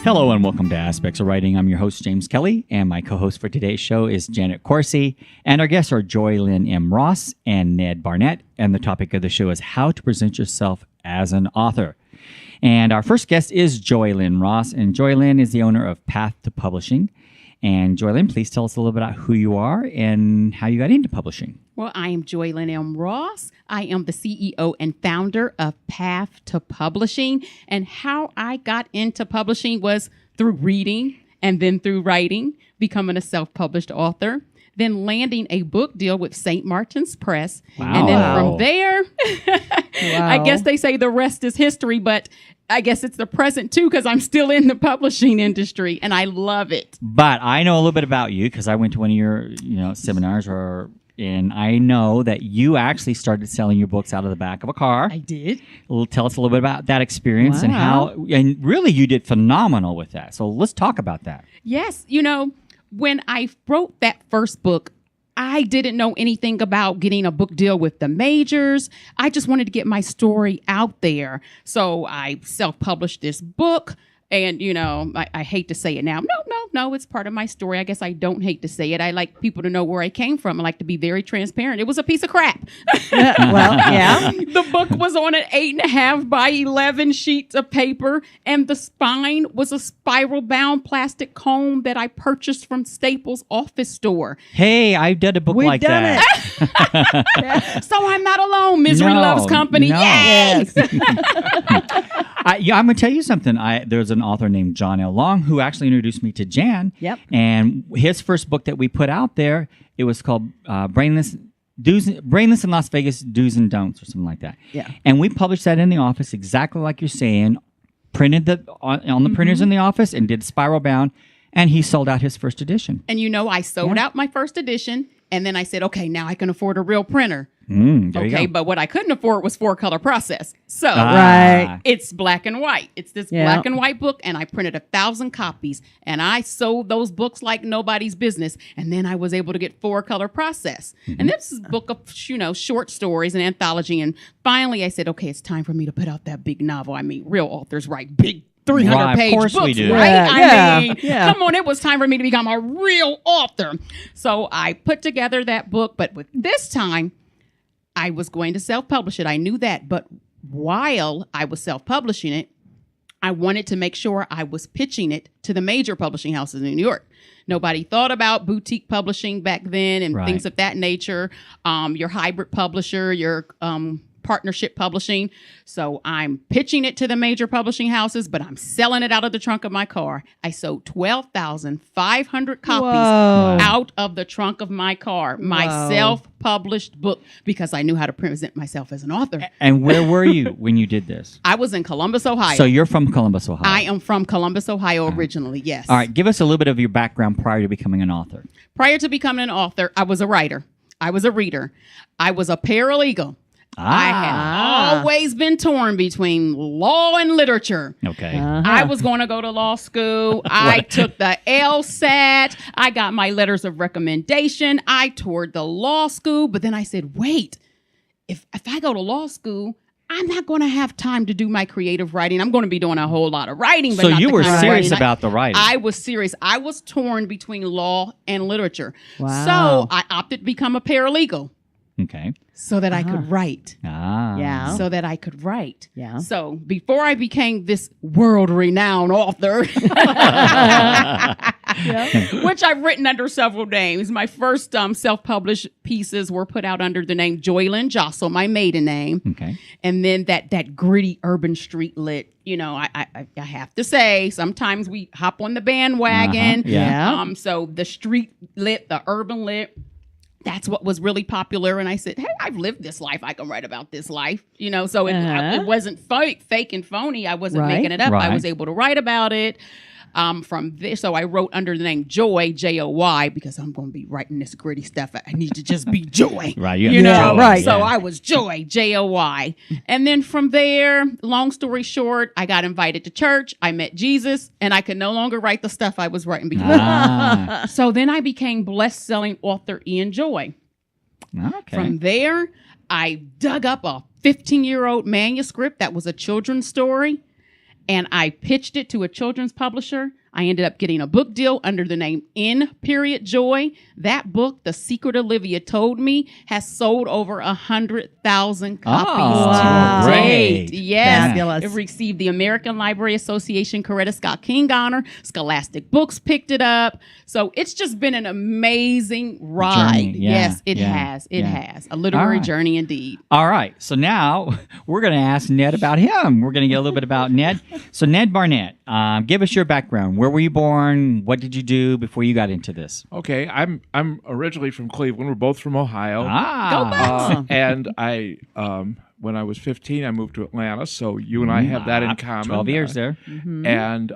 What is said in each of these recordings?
Hello and welcome to Aspects of Writing. I'm your host, James Kelly, and my co-host for today's show is Janet Corsi, and our guests are Joylynn M. Ross and Ned Barnett, and the topic of the show is how to present yourself as an author. And our first guest is Joylynn Ross, and Joylynn is the owner of Path to Publishing. And Joylynn, please tell us a little bit about who you are and how you got into publishing. Well, I am Joylynn M. Ross. I am the CEO and founder of Path to Publishing. And how I got into publishing was through reading and then through writing, becoming a self-published author, then landing a book deal with St. Martin's Press. Wow. And then from there, I guess they say the rest is history, but I guess it's the present too, because I'm still in the publishing industry and I love it. But I know a little bit about you because I went to one of your, seminars, and I know that you actually started selling your books out of the back of a car. I did. Tell us a little bit about that experience and and really you did phenomenal with that. So let's talk about that. Yes. When I wrote that first book, I didn't know anything about getting a book deal with the majors. I just wanted to get my story out there. So I self-published this book. And, I hate to say it now. No, it's part of my story. I guess I don't hate to say it. I like people to know where I came from. I like to be very transparent. It was a piece of crap. Yeah. The book was on an 8.5 by 11 sheets of paper, and the spine was a spiral-bound plastic comb that I purchased from Staples office store. Hey, I've done a book like that. So I'm not alone. Misery loves company. No. Yay! Yes. I'm going to tell you something. There's an author named John L. Long who actually introduced me to Jan. Yep. And his first book that we put out there, it was called Brainless in Las Vegas, Do's and Don'ts or something like that. Yeah. And we published that in the office exactly like you're saying, printed on the printers in the office and did spiral bound, and he sold out his first edition. And I sold out my first edition, and then I said, okay, now I can afford a real printer. There you go. But what I couldn't afford was 4-color process. So Right. it's black and white. It's this black and white book, and I printed 1,000 copies, and I sold those books like nobody's business. And then I was able to get 4-color process. And this is a book of, short stories, an anthology. And finally I said, okay, it's time for me to put out that big novel. I mean, real authors write big 300-page of course books, we do. right? Yeah. Come on, it was time for me to become a real author. So I put together that book, but with this time, I was going to self-publish it. I knew that. But while I was self-publishing it, I wanted to make sure I was pitching it to the major publishing houses in New York. Nobody thought about boutique publishing back then and things of that nature. Your hybrid publisher, your partnership publishing. So I'm pitching it to the major publishing houses, but I'm selling it out of the trunk of my car. I sold 12,500 copies out of the trunk of my car, my self-published book, because I knew how to present myself as an author. And where were you when you did this? I was in Columbus, Ohio. So you're from Columbus, Ohio. I am from Columbus, Ohio originally, yes. All right, give us a little bit of your background prior to becoming an author. Prior to becoming an author, I was a writer. I was a reader. I was a paralegal. I had always been torn between law and literature. Okay. I was going to go to law school. I took the LSAT. I got my letters of recommendation. I toured the law school. But then I said, wait, if I go to law school, I'm not going to have time to do my creative writing. I'm going to be doing a whole lot of writing. But So not you the were kind of serious writing about the writing. I was serious. I was torn between law and literature. Wow. So I opted to become a paralegal. Okay. So that I could write. Yeah. So that I could write. Yeah. So before I became this world-renowned author, which I've written under several names. My first self-published pieces were put out under the name Joylynn Jossel, my maiden name. Okay. And then that gritty urban street lit. I have to say, sometimes we hop on the bandwagon. Yeah. So the street lit, the urban lit. That's what was really popular. And I said, hey, I've lived this life. I can write about this life. So it wasn't fake and phony. I wasn't making it up. Right. I was able to write about it. From this, so I wrote under the name Joy, Joy, because I'm going to be writing this gritty stuff. I need to just be Joy. Right. Right. So I was Joy, Joy. And then from there, long story short, I got invited to church. I met Jesus, and I could no longer write the stuff I was writing before. So then I became best-selling author Ian Joy. Okay. From there, I dug up a 15-year-old manuscript that was a children's story. and I pitched it to a children's publisher. I ended up getting a book deal under the name Joy. That book, The Secret Olivia Told Me, has sold over 100,000 copies wow. to Great. date. Yes. Fabulous. It received the American Library Association Coretta Scott King honor. Scholastic Books picked it up. So it's just been an amazing ride. Journey. Yeah. Yes, it Yeah. has. It Yeah. has. A literary right. journey indeed. All right. So now we're going to ask Ned about him. We're going to get a little bit about Ned. So Ned Barnett, give us your background. Where were you born? What did you do before you got into this? Okay, I'm originally from Cleveland. We're both from Ohio. And I when I was 15, I moved to Atlanta. So you and I have that in common. 12 years there. And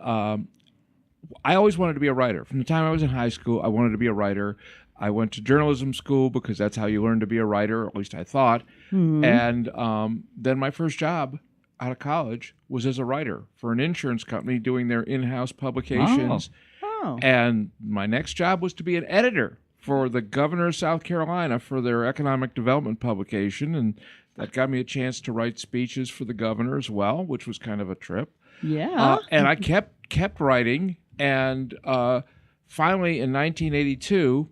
I always wanted to be a writer. From the time I was in high school, I wanted to be a writer. I went to journalism school because that's how you learn to be a writer, or at least I thought. And then my first job out of college was as a writer for an insurance company doing their in-house publications. Oh. And my next job was to be an editor for the governor of South Carolina for their economic development publication. And that got me a chance to write speeches for the governor as well, which was kind of a trip. Yeah. And I kept writing. And finally, in 1982,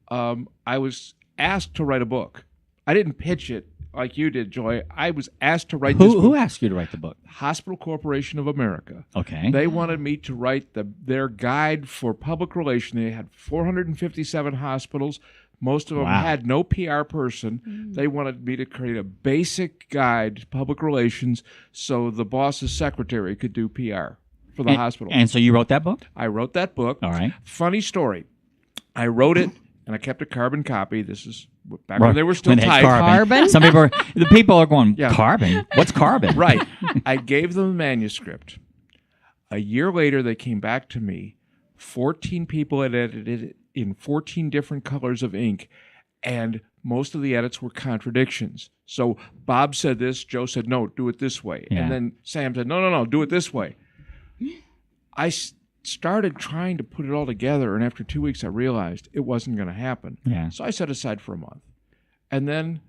I was asked to write a book. I didn't pitch it like you did, Joy. I was asked to write this book. Who asked you to write the book? Hospital Corporation of America. Okay. They wanted me to write their guide for public relations. They had 457 hospitals. Most of them had no PR person. They wanted me to create a basic guide to public relations so the boss's secretary could do PR for the hospital. And so you wrote that book? I wrote that book. All right. Funny story. I wrote it, and I kept a carbon copy. This is back when they were still When it's typed. Carbon? Some people the people are going, Yeah. carbon? What's carbon? Right. I gave them the manuscript. A year later, they came back to me. 14 people had edited it in 14 different colors of ink, and most of the edits were contradictions. So Bob said this, Joe said, no, do it this way. Yeah. And then Sam said, no, do it this way. I started trying to put it all together, and after 2 weeks, I realized it wasn't going to happen. Yeah. So I set aside for a month. And then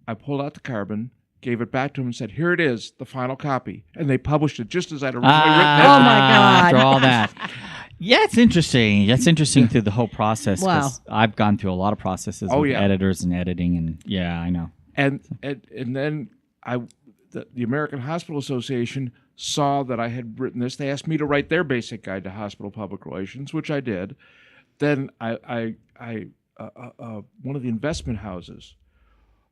I pulled out the carbon, gave it back to them, and said, here it is, the final copy. And they published it just as I'd originally written it. Oh, my God. After all that. Yeah, it's interesting. That's interesting through the whole process. 'Cause Wow. I've gone through a lot of processes with editors and editing, and I know. And then the American Hospital Association saw that I had written this. They asked me to write their basic guide to hospital public relations, which I did. Then I one of the investment houses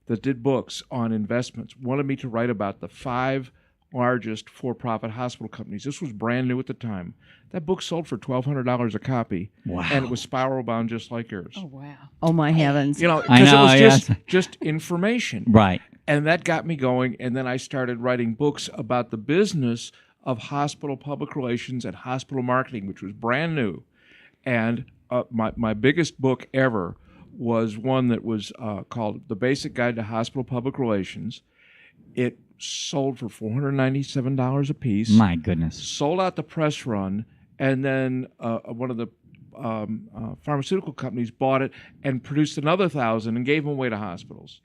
that did books on investments wanted me to write about the 5 largest for-profit hospital companies. This was brand new at the time. That book sold for $1,200 a copy. Wow. And it was spiral bound just like yours. Oh, wow. Oh, my heavens. You know, I because it know, was just information. Right. And that got me going, and then I started writing books about the business of hospital public relations and hospital marketing, which was brand new. And my biggest book ever was one that was called The Basic Guide to Hospital Public Relations. It sold for $497 a piece. My goodness. Sold out the press run, and then one of the pharmaceutical companies bought it and produced another 1,000 and gave them away to hospitals.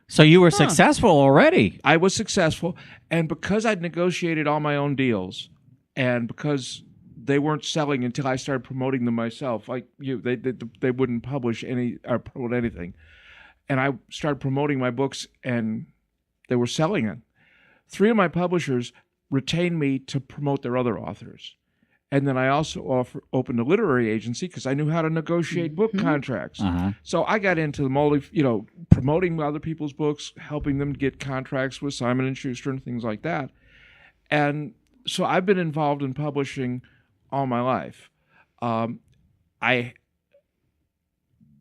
So you were successful already. I was successful, and because I'd negotiated all my own deals, and because they weren't selling until I started promoting them myself, like you, they wouldn't publish any or promote anything, and I started promoting my books, and they were selling it. 3 of my publishers retained me to promote their other authors. And then I also opened a literary agency because I knew how to negotiate book contracts. So I got into the promoting other people's books, helping them get contracts with Simon & Schuster and things like that. And so I've been involved in publishing all my life. I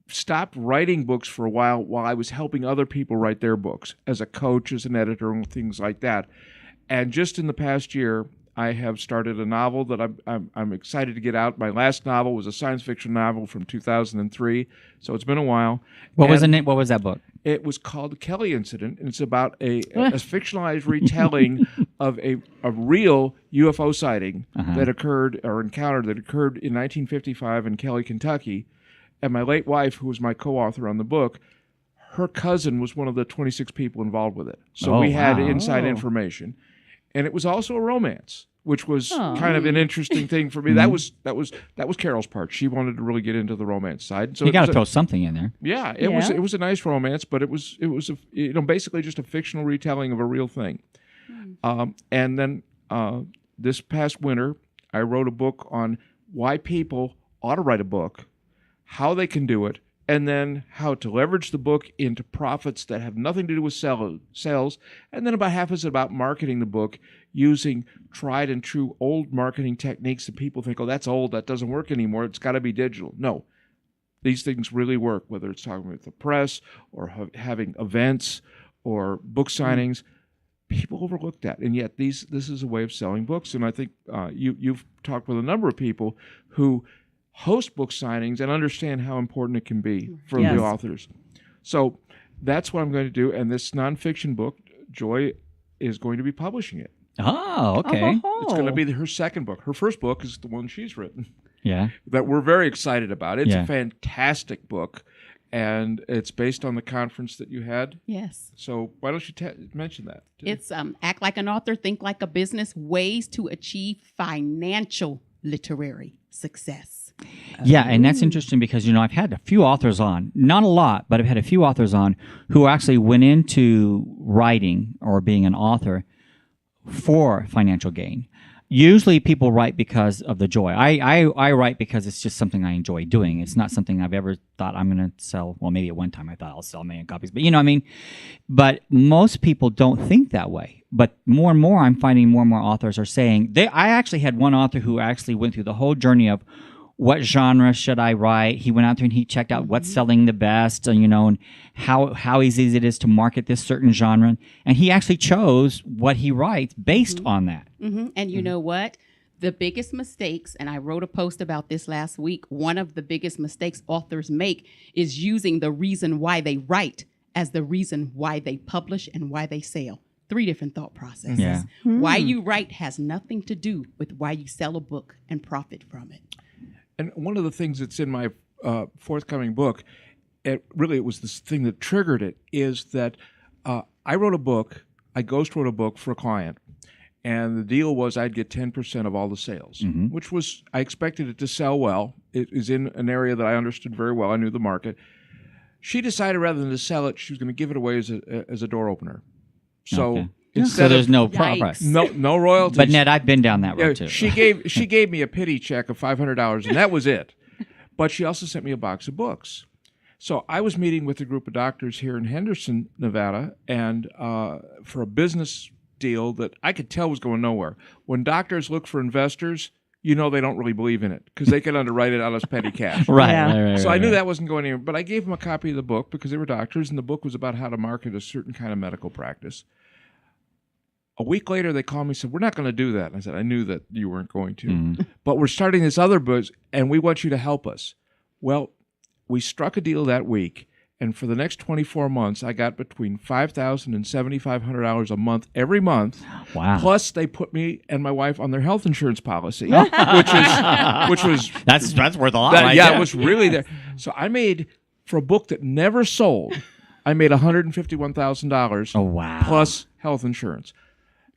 stopped writing books for a while I was helping other people write their books as a coach, as an editor, and things like that. And just in the past year, I have started a novel that I'm excited to get out. My last novel was a science fiction novel from 2003, so it's been a while. What was the name? What was that book? It was called The Kelly Incident, and it's about a fictionalized retelling of a real UFO sighting that occurred or encounter that occurred in 1955 in Kelly, Kentucky. And my late wife, who was my co-author on the book, her cousin was one of the 26 people involved with it. So we had inside information. And it was also a romance, which was Oh. kind of an interesting thing for me. That was Carol's part. She wanted to really get into the romance side. So You it got was to a- throw something in there. Yeah, Yeah. it was a nice romance, but it was basically just a fictional retelling of a real thing. And then this past winter, I wrote a book on why people ought to write a book, how they can do it, and then how to leverage the book into profits that have nothing to do with sales. And then about half is about marketing the book using tried and true old marketing techniques that people think, oh, that's old, that doesn't work anymore, it's got to be digital. No, these things really work, whether it's talking with the press or having events or book signings. People overlook that, and yet this is a way of selling books. And I think you've talked with a number of people who host book signings and understand how important it can be for Yes. the authors. So that's what I'm going to do. And this nonfiction book, Joy is going to be publishing it. Oh, okay. It's going to be her second book. Her first book is the one she's written Yeah. that we're very excited about. It's Yeah. a fantastic book, and it's based on the conference that you had. Yes. So why don't you mention that? It's Act Like an Author, Think Like a Business, Ways to Achieve Financial Literary Success. Yeah, and that's interesting because, I've had a few authors on, not a lot, but I've had a few authors on who actually went into writing or being an author for financial gain. Usually people write because of the joy. I write because it's just something I enjoy doing. It's not something I've ever thought I'm going to sell. Well, maybe at one time I thought I'll sell a million copies, but you know what I mean? But most people don't think that way. But more and more, I'm finding more and more authors are saying, I actually had one author who actually went through the whole journey of what genre should I write? He went out there and he checked out what's selling the best, and how easy it is to market this certain genre. And he actually chose what he writes based on that. And you know what? The biggest mistakes, and I wrote a post about this last week, one of the biggest mistakes authors make is using the reason why they write as the reason why they publish and why they sell. 3 different thought processes. Yeah. Why you write has nothing to do with why you sell a book and profit from it. And one of the things that's in my forthcoming book, it was this thing that triggered it, is that I wrote a book, I ghost wrote a book for a client, and the deal was I'd get 10% of all the sales, which was, I expected it to sell well. It is in an area that I understood very well. I knew the market. She decided rather than to sell it, she was going to give it away as a door opener. So Okay. instead So there's of no Yikes. price. no royalties. But Ned, I've been down that Yeah, road too. she gave me a pity check of $500, and that was it. But she also sent me a box of books. So I was meeting with a group of doctors here in Henderson, Nevada, and for a business deal that I could tell was going nowhere. When doctors look for investors, they don't really believe in it because they can underwrite it out as petty cash. Right, Yeah. right. So I knew that wasn't going anywhere. But I gave them a copy of the book because they were doctors, and the book was about how to market a certain kind of medical practice. A week later, they called me and said, we're not going to do that. And I said, I knew that you weren't going to. But we're starting this other book, and we want you to help us. Well, we struck a deal that week, and for the next 24 months, I got between $5,000 and $7,500 a month every month. Wow. Plus, they put me and my wife on their health insurance policy, which was That's worth a lot. that, right yeah, there. it was really there. So I made, for a book that never sold, I made $151,000 Oh, wow. plus health insurance.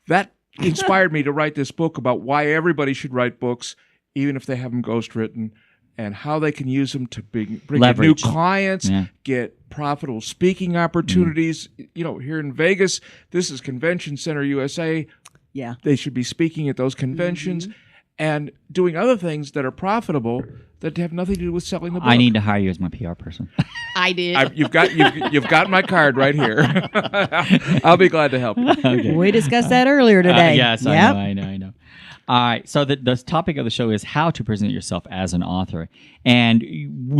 That inspired me to write this book about why everybody should write books, even if they have them ghostwritten, and how they can use them to bring in new Leverage. clients, Yeah. get profitable speaking opportunities. Here in Vegas, this is Convention Center USA. Yeah. They should be speaking at those conventions and doing other things that are profitable that have nothing to do with selling the book. I need to hire you as my PR person. I did. You've got my card right here. I'll be glad to help you. Okay. We discussed that earlier today. Yes, Yep. I know. All right, so the topic of the show is how to present yourself as an author. And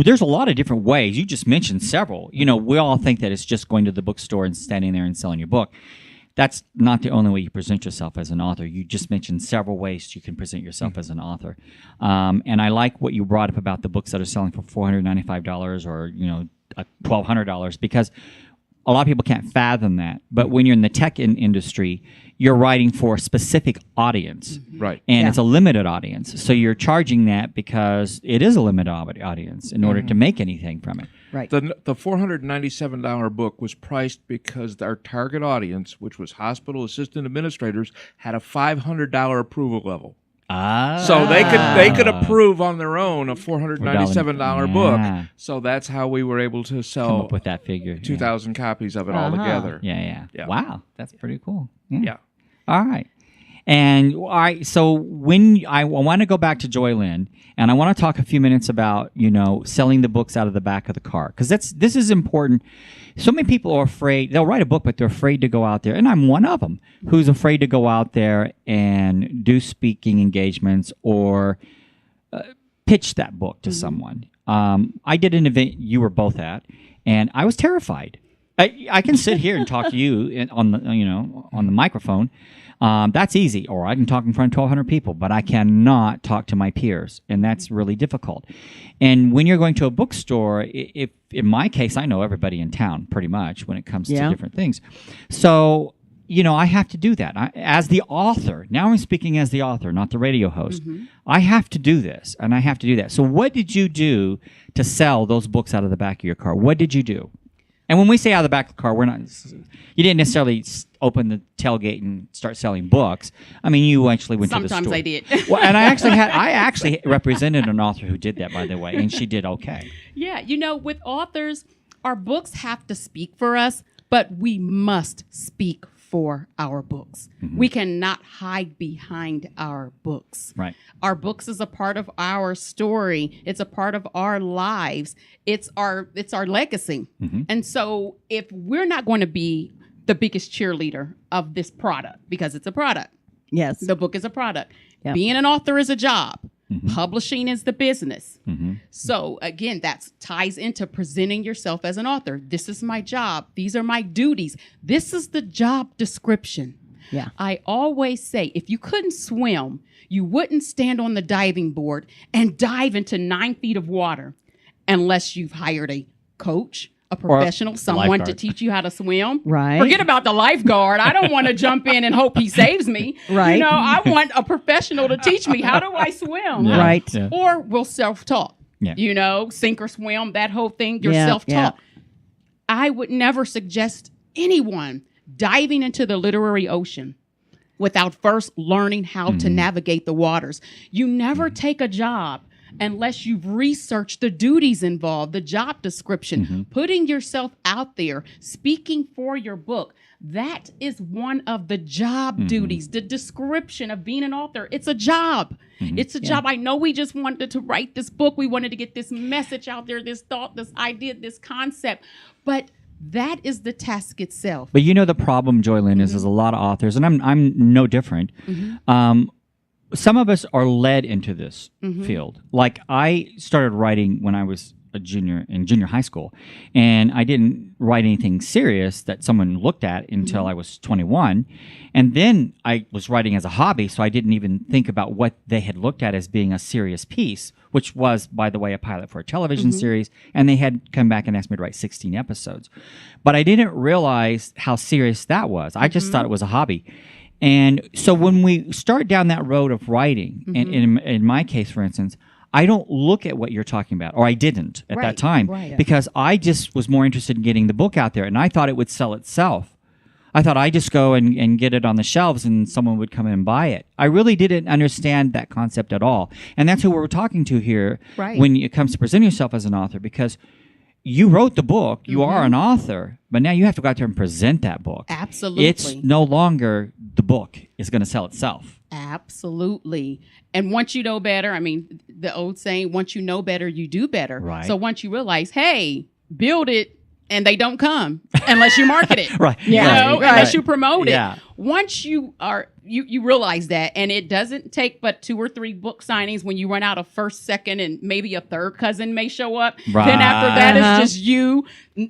there's a lot of different ways. You just mentioned several. We all think that it's just going to the bookstore and standing there and selling your book. That's not the only way you present yourself as an author. You just mentioned several ways you can present yourself as an author. And I like what you brought up about the books that are selling for $495 or, $1,200 because a lot of people can't fathom that. But when you're in the tech industry, you're writing for a specific audience. Right. And Yeah. it's a limited audience. So you're charging that because it is a limited audience in order to make anything from it. Right. The $497 book was priced because our target audience, which was hospital assistant administrators, had a $500 approval level. So they could approve on their own a $497 book. So that's how we were able to Come sell up with that figure. 2,000 copies of it all together. Yeah. Yeah. Wow, that's pretty cool. Yeah. All right. And all right, so when I want to go back to Joylynn, and I want to talk a few minutes about selling the books out of the back of the car, because this is important. So many people are afraid. They'll write a book, but they're afraid to go out there, and I'm one of them who's afraid to go out there and do speaking engagements or pitch that book to someone. I did an event you were both at, and I was terrified. I can sit here and talk to you on the microphone. That's easy, or I can talk in front of 1,200 people, but I cannot talk to my peers, and that's really difficult. And when you're going to a bookstore, if in my case, I know everybody in town pretty much when it comes to different things. So, I have to do that. As the author, now I'm speaking as the author, not the radio host. I have to do this, and I have to do that. So what did you do to sell those books out of the back of your car? What did you do? And when we say out of the back of the car, you didn't necessarily open the tailgate and start selling books. I mean, you actually went to the store. Sometimes I did. Well, and I actually represented an author who did that, by the way, and she did okay. Yeah, with authors, our books have to speak for us, but we must speak for our books. We cannot hide behind our books. Right. Our books is a part of our story. It's a part of our lives. It's our legacy. And so if we're not going to be the biggest cheerleader of this product, because it's a product. Yes. The book is a product. Yep. Being an author is a job. Publishing is the business. So again, that ties into presenting yourself as an author. This is my job. These are my duties. This is the job description. Yeah. I always say, if you couldn't swim, you wouldn't stand on the diving board and dive into 9 feet of water unless you've hired a coach, a professional, someone lifeguard to teach you how to swim. Right. Forget about the lifeguard. I don't want to jump in and hope he saves me. Right. I want a professional to teach me, how do I swim? Yeah. Right. Yeah. Or we'll self-taught. Yeah. Sink or swim, that whole thing, you're Yeah, self-taught. yeah. I would never suggest anyone diving into the literary ocean without first learning how to navigate the waters. You never take a job unless you've researched the duties involved, the job description, putting yourself out there, speaking for your book. That is one of the job duties, the description of being an author. It's a job. It's a job. I know we just wanted to write this book. We wanted to get this message out there, this thought, this idea, this concept. But that is the task itself. But the problem, Joylynn, is there's a lot of authors, and I'm no different. Some of us are led into this field. Like I started writing when I was a junior in junior high school, and I didn't write anything serious that someone looked at until I was 21. And then I was writing as a hobby, so I didn't even think about what they had looked at as being a serious piece, which was, by the way, a pilot for a television series, and they had come back and asked me to write 16 episodes. But I didn't realize how serious that was. I just thought it was a hobby. And so when we start down that road of writing, and in my case, for instance, I don't look at what you're talking about, or I didn't at that time, because I just was more interested in getting the book out there, and I thought it would sell itself. I thought I'd just go and get it on the shelves and someone would come in and buy it. I really didn't understand that concept at all. And that's who we're talking to here when it comes to presenting yourself as an author, because you wrote the book, you are an author, but now you have to go out there and present that book. Absolutely. It's no longer the book is going to sell itself. Absolutely. And once you know better, I mean, the old saying, once you know better, you do better. Right. So once you realize, hey, build it, and they don't come unless you market it. Right. Unless you promote it. Yeah. Once you are you realize that, and it doesn't take but 2 or 3 book signings when you run out of first, second, and maybe a third cousin may show up. Right. Then after that, it's just you,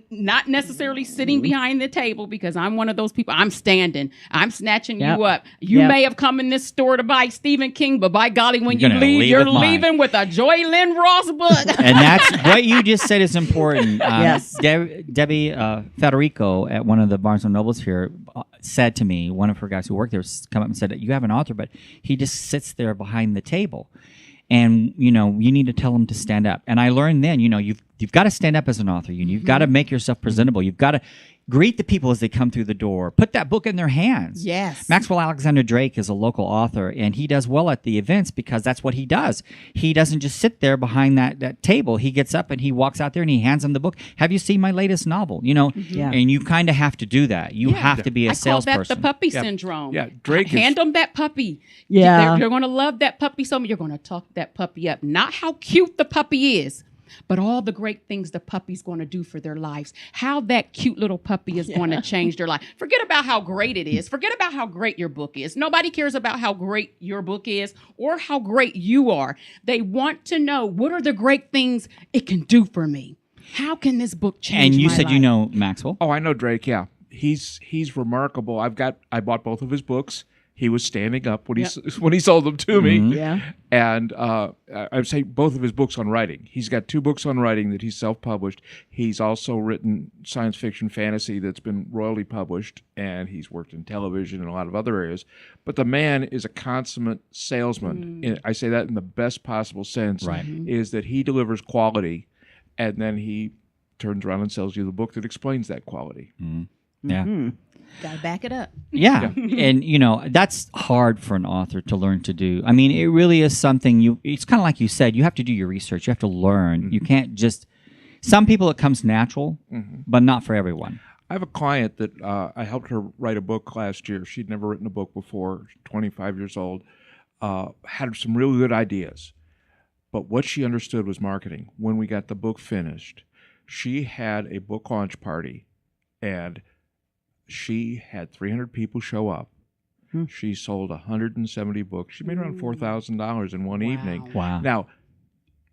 not necessarily sitting behind the table, because I'm one of those people. I'm standing. I'm snatching you up. You may have come in this store to buy Stephen King, but by golly, when you leave, you're leaving with a Joylynn Ross book. And that's what you just said is important. Yes. Debbie Federico at one of the Barnes & Nobles here said to me, one of her guys who worked there come up and said, you have an author, but he just sits there behind the table. And, you need to tell him to stand up. And I learned then, you've you've got to stand up as an author. You've got to make yourself presentable. You've got to greet the people as they come through the door. Put that book in their hands. Yes. Maxwell Alexander Drake is a local author, and he does well at the events because that's what he does. He doesn't just sit there behind that table. He gets up and he walks out there and he hands them the book. Have you seen my latest novel? Yeah. And you kind of have to do that. You have to be a I call salesperson. that the puppy syndrome. Yeah, Drake Hand them that puppy. Yeah. You're going to love that puppy so much. You're going to talk that puppy up. Not how cute the puppy is, but all the great things the puppy's going to do for their lives. How that cute little puppy is going to change their life. Forget about how great it is. Forget about how great your book is. Nobody cares about how great your book is or how great you are. They want to know, what are the great things it can do for me? How can this book change And you my said life? you know Maxwell. Oh, I know Drake. Yeah, he's remarkable. I bought both of his books. He was standing up when he sold them to me. Yeah. And I'd say both of his books on writing. He's got 2 books on writing that he's self-published. He's also written science fiction fantasy that's been royally published, and he's worked in television and a lot of other areas. But the man is a consummate salesman. And I say that in the best possible sense. Right. Is that he delivers quality, and then he turns around and sells you the book that explains that quality. Yeah. Got to back it up. Yeah. And, that's hard for an author to learn to do. I mean, it really is something it's kind of like you said, you have to do your research. You have to learn. You can't just, some people it comes natural, but not for everyone. I have a client that I helped her write a book last year. She'd never written a book before, 25 years old, had some really good ideas. But what she understood was marketing. When we got the book finished, she had a book launch party, and she had 300 people show up. She sold 170 books. She made around $4,000 in one evening. Wow. Now,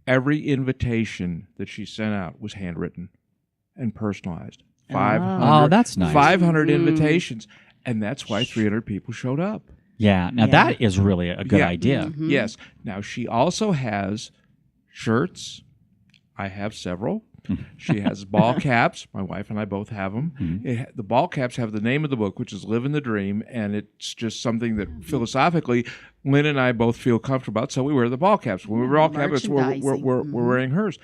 every invitation that she sent out was handwritten and personalized. 500, Oh, that's nice. 500 invitations. And that's why 300 people showed up. Yeah. Now, that is really a good idea. Yes. Now, she also has shirts. I have several. She has ball caps. My wife and I both have them. The ball caps have the name of the book, which is Living the Dream, and it's just something that philosophically Lynn and I both feel comfortable about, so we wear the ball caps. When we wear all caps, we're wearing hers.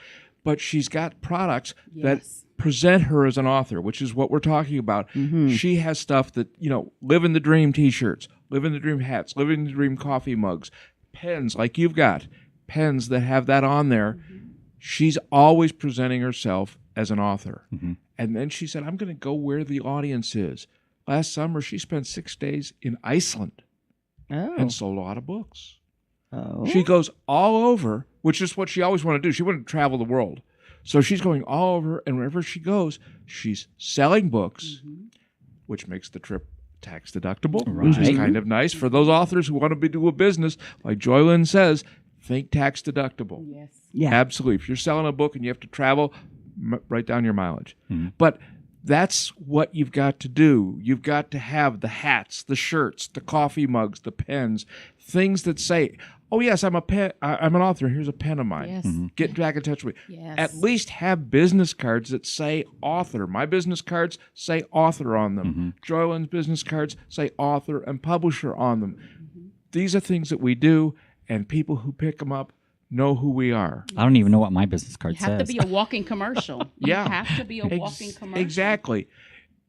But she's got products that present her as an author, which is what we're talking about. She has stuff that, Living the Dream t-shirts, Living the Dream hats, Living the Dream coffee mugs, pens like you've got, pens that have that on there. She's always presenting herself as an author. And then she said, I'm going to go where the audience is. Last summer, she spent 6 days in Iceland and sold a lot of books. She goes all over, which is what she always wanted to do. She wanted to travel the world. So she's going all over, and wherever she goes, she's selling books, which makes the trip tax deductible, which is kind of nice. For those authors who want to do a business, like Joylynn says, think tax deductible. Yes. Yeah. Absolutely. If you're selling a book and you have to travel, write down your mileage. But that's what you've got to do. You've got to have the hats, the shirts, the coffee mugs, the pens, things that say, oh, yes, I'm an author. Here's a pen of mine. Yes. Get back in touch with me. Yes. At least have business cards that say author. My business cards say author on them. Joylynn's business cards say author and publisher on them. These are things that we do, and people who pick them up know who we are. I don't even know what my business card You have says. to be a walking commercial. Yeah. You have to be a walking commercial. Exactly.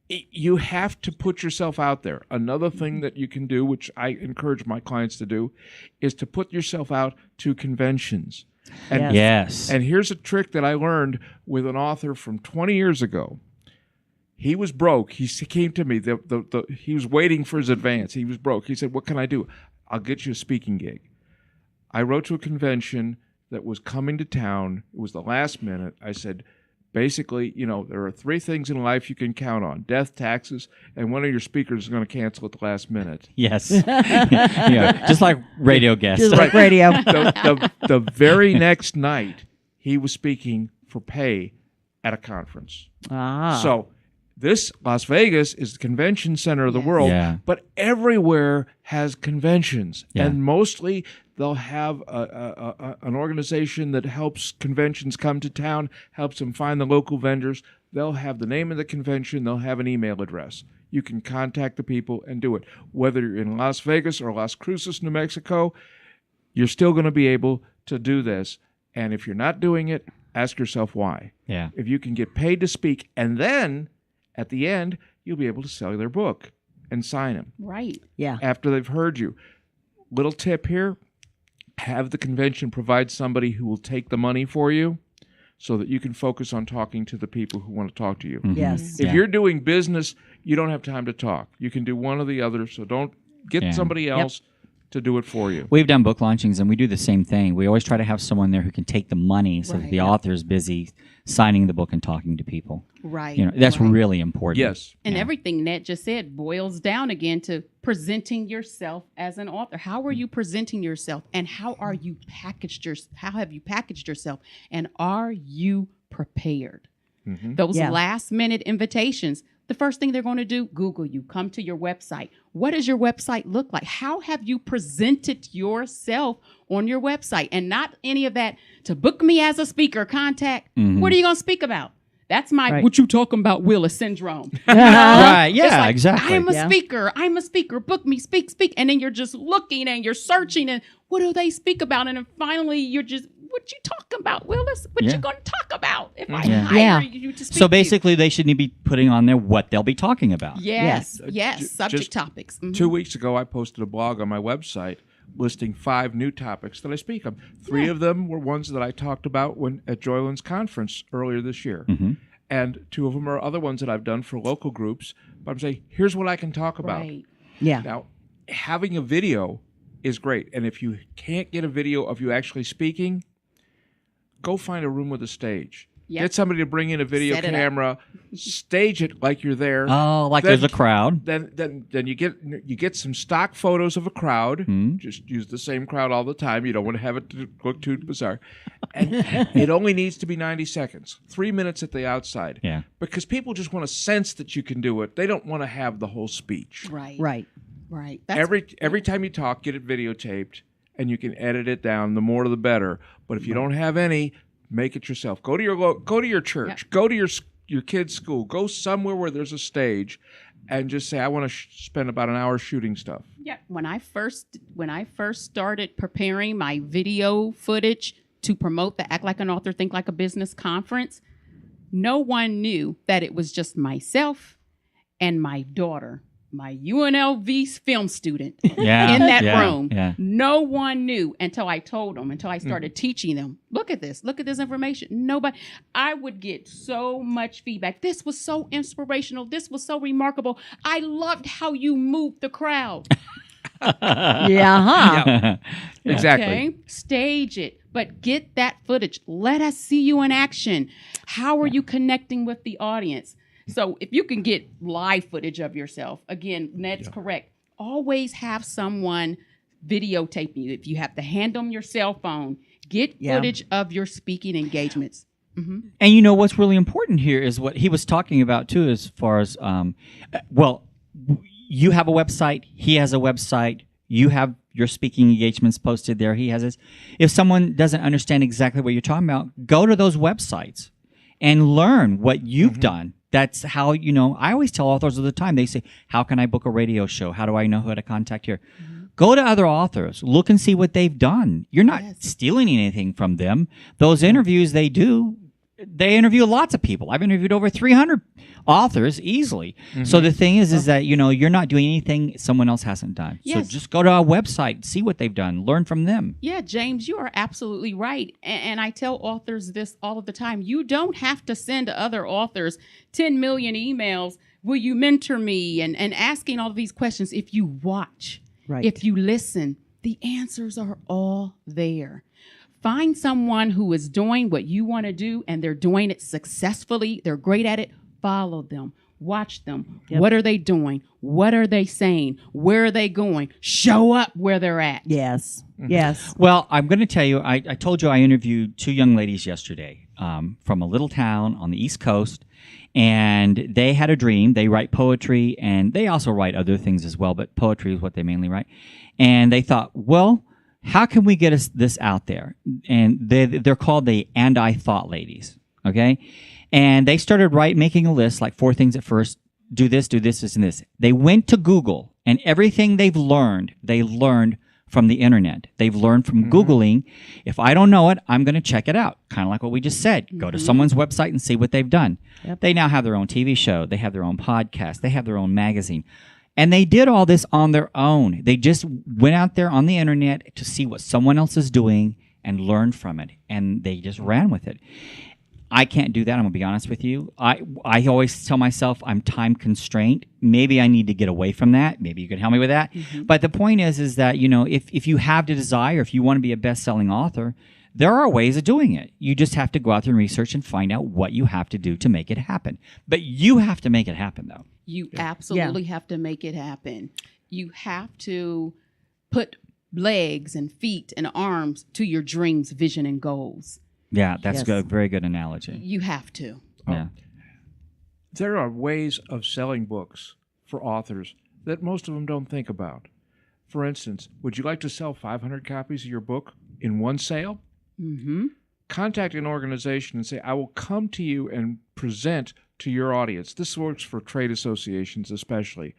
You have to put yourself out there. Another thing that you can do, which I encourage my clients to do, is to put yourself out to conventions. And, Yes. and here's a trick that I learned with an author from 20 years ago. He was broke. He came to me. He was waiting for his advance. He was broke. He said, what can I do? I'll get you a speaking gig. I wrote to a convention that was coming to town. It was the last minute. I said, basically, there are 3 things in life you can count on: death, taxes, and one of your speakers is going to cancel at the last minute. Yes. Yeah. Just like radio guests. Just like radio. The very next night, he was speaking for pay at a conference. So this Las Vegas is the convention center of the world, but everywhere has conventions. And mostly they'll have an organization that helps conventions come to town, helps them find the local vendors. They'll have the name of the convention. They'll have an email address. You can contact the people and do it. Whether you're in Las Vegas or Las Cruces, New Mexico, you're still going to be able to do this. And if you're not doing it, ask yourself why. Yeah. If you can get paid to speak, and then at the end, you'll be able to sell their book and sign them Right. Yeah. after they've heard you. Little tip here, have the convention provide somebody who will take the money for you so that you can focus on talking to the people who want to talk to you. Mhm. Yes. If Yeah. you're doing business, you don't have time to talk. You can do one or the other, so don't get Yeah. somebody else to do it for you. We've done book launchings, and we do the same thing. We always try to have someone there who can take the money so that Right. the author is busy signing the book and talking to people. Right. That's right. really important. Yes. And Yeah. everything Ned just said boils down again to presenting yourself as an author. How are you presenting yourself, and how are you how have you packaged yourself, and are you prepared? Mm-hmm. Those Yeah. last minute invitations, the first thing they're going to do, Google you, come to your website. What does your website look like? How have you presented yourself on your website? And not any of that to book me as a speaker, contact. Mhm. What are you going to speak about? That's my, Right. what you talking about, Willis syndrome. Right. It's Yeah, like, exactly. I'm a Yeah. speaker. I'm a speaker. Book me, speak. And then you're just looking and you're searching and what do they speak about? And then finally you're just, what you talking about, Willis? What Yeah. you going to talk about if I Yeah. hire Yeah. you to speak So to? basically, they shouldn't be putting on there what they'll be talking about. Yes, Yes. yes, Ju- subject just topics. Mhm. 2 weeks ago, I posted a blog on my website listing 5 new topics that I speak on. 3 of them were ones that I talked about when at Joylynn's conference earlier this year. Mm-hmm. And 2 of them are other ones that I've done for local groups. But I'm saying, here's what I can talk about. Right. Yeah. Now, having a video is great. And if you can't get a video of you actually speaking, go find a room with a stage. Yep. Get somebody to bring in a video Set it up. camera, stage it like you're there. Oh, like Then- there's a crowd. Then you get some stock photos of a crowd. Hmm. Just use the same crowd all the time. You don't want to have it to look too bizarre. And it only needs to be 90 seconds, 3 minutes at the outside. Yeah. Because people just want to sense that you can do it. They don't want to have the whole speech. Right. Right. Right. That's Every time you talk, get it videotaped, and you can edit it down. The more, the better. But if you don't have any, make it yourself. Go to your church. Yep. Go to your kid's school. Go somewhere where there's a stage, and just say, I want to spend about an hour shooting stuff. Yeah, when I first started preparing my video footage to promote the Act Like an Author, Think Like a Business conference, no one knew that it was just myself and my daughter, my UNLV film student, Yeah. in that Yeah. room. Yeah. No one knew until I told them, until I started teaching them. Look at this information. Nobody. I would get so much feedback. This was so inspirational. This was so remarkable. I loved how you moved the crowd. Yeah. Huh. Exactly. Okay, stage it, but get that footage. Let us see you in action. How are you connecting with the audience? So if you can get live footage of yourself, again, Ned's correct. Always have someone videotaping you. If you have to hand them your cell phone, get Yeah. footage of your speaking engagements. Mm-hmm. And you know what's really important here is what he was talking about too, as far as you have a website, he has a website, you have your speaking engagements posted there, he has his. If someone doesn't understand exactly what you're talking about, go to those websites and learn what you've done. That's how, I always tell authors all the time, they say, how can I book a radio show? How do I know who to contact here? Go to other authors, look and see what they've done. You're not stealing anything from them. Those interviews they do, they interview lots of people. I've interviewed over 300 authors easily. So the thing is that, you're not doing anything someone else hasn't done. Yes. So just go to our website, see what they've done, learn from them. Yeah, James, you are absolutely right. And I tell authors this all of the time. You don't have to send other authors 10 million emails. Will you mentor me? And asking all of these questions. If you watch, Right. if you listen, the answers are all there. Find someone who is doing what you want to do and they're doing it successfully. They're great at it. Follow them. Watch them. Yep. What are they doing? What are they saying? Where are they going? Show up where they're at. Yes. Yes. Well, I'm going to tell you, I told you I interviewed 2 young ladies yesterday from a little town on the East Coast, and they had a dream. They write poetry, and they also write other things as well, but poetry is what they mainly write. And they thought, well, how can we get this out there? And they're called the And I Thought Ladies, okay? And they started making a list, like 4 things at first. Do this, and this. They went to Google, and everything they learned from the internet. They've learned from Googling. If I don't know it, I'm going to check it out. Kind of like what we just said. Go to someone's website and see what they've done. Yep. They now have their own TV show. They have their own podcast. They have their own magazine. And they did all this on their own. They just went out there on the internet to see what someone else is doing and learn from it. And they just ran with it. I can't do that. I'm going to be honest with you. I always tell myself I'm time constrained. Maybe I need to get away from that. Maybe you can help me with that. But the point is that, you know, if you have the desire, if you want to be a best-selling author, there are ways of doing it. You just have to go out there and research and find out what you have to do to make it happen. But you have to make it happen, though. You absolutely have to make it happen. You have to put legs and feet and arms to your dreams, vision, and goals. Yeah, that's a very good analogy. You have to. Yeah. There are ways of selling books for authors that most of them don't think about. For instance, would you like to sell 500 copies of your book in one sale? Contact an organization and say, I will come to you and present to your audience. This works for trade associations especially.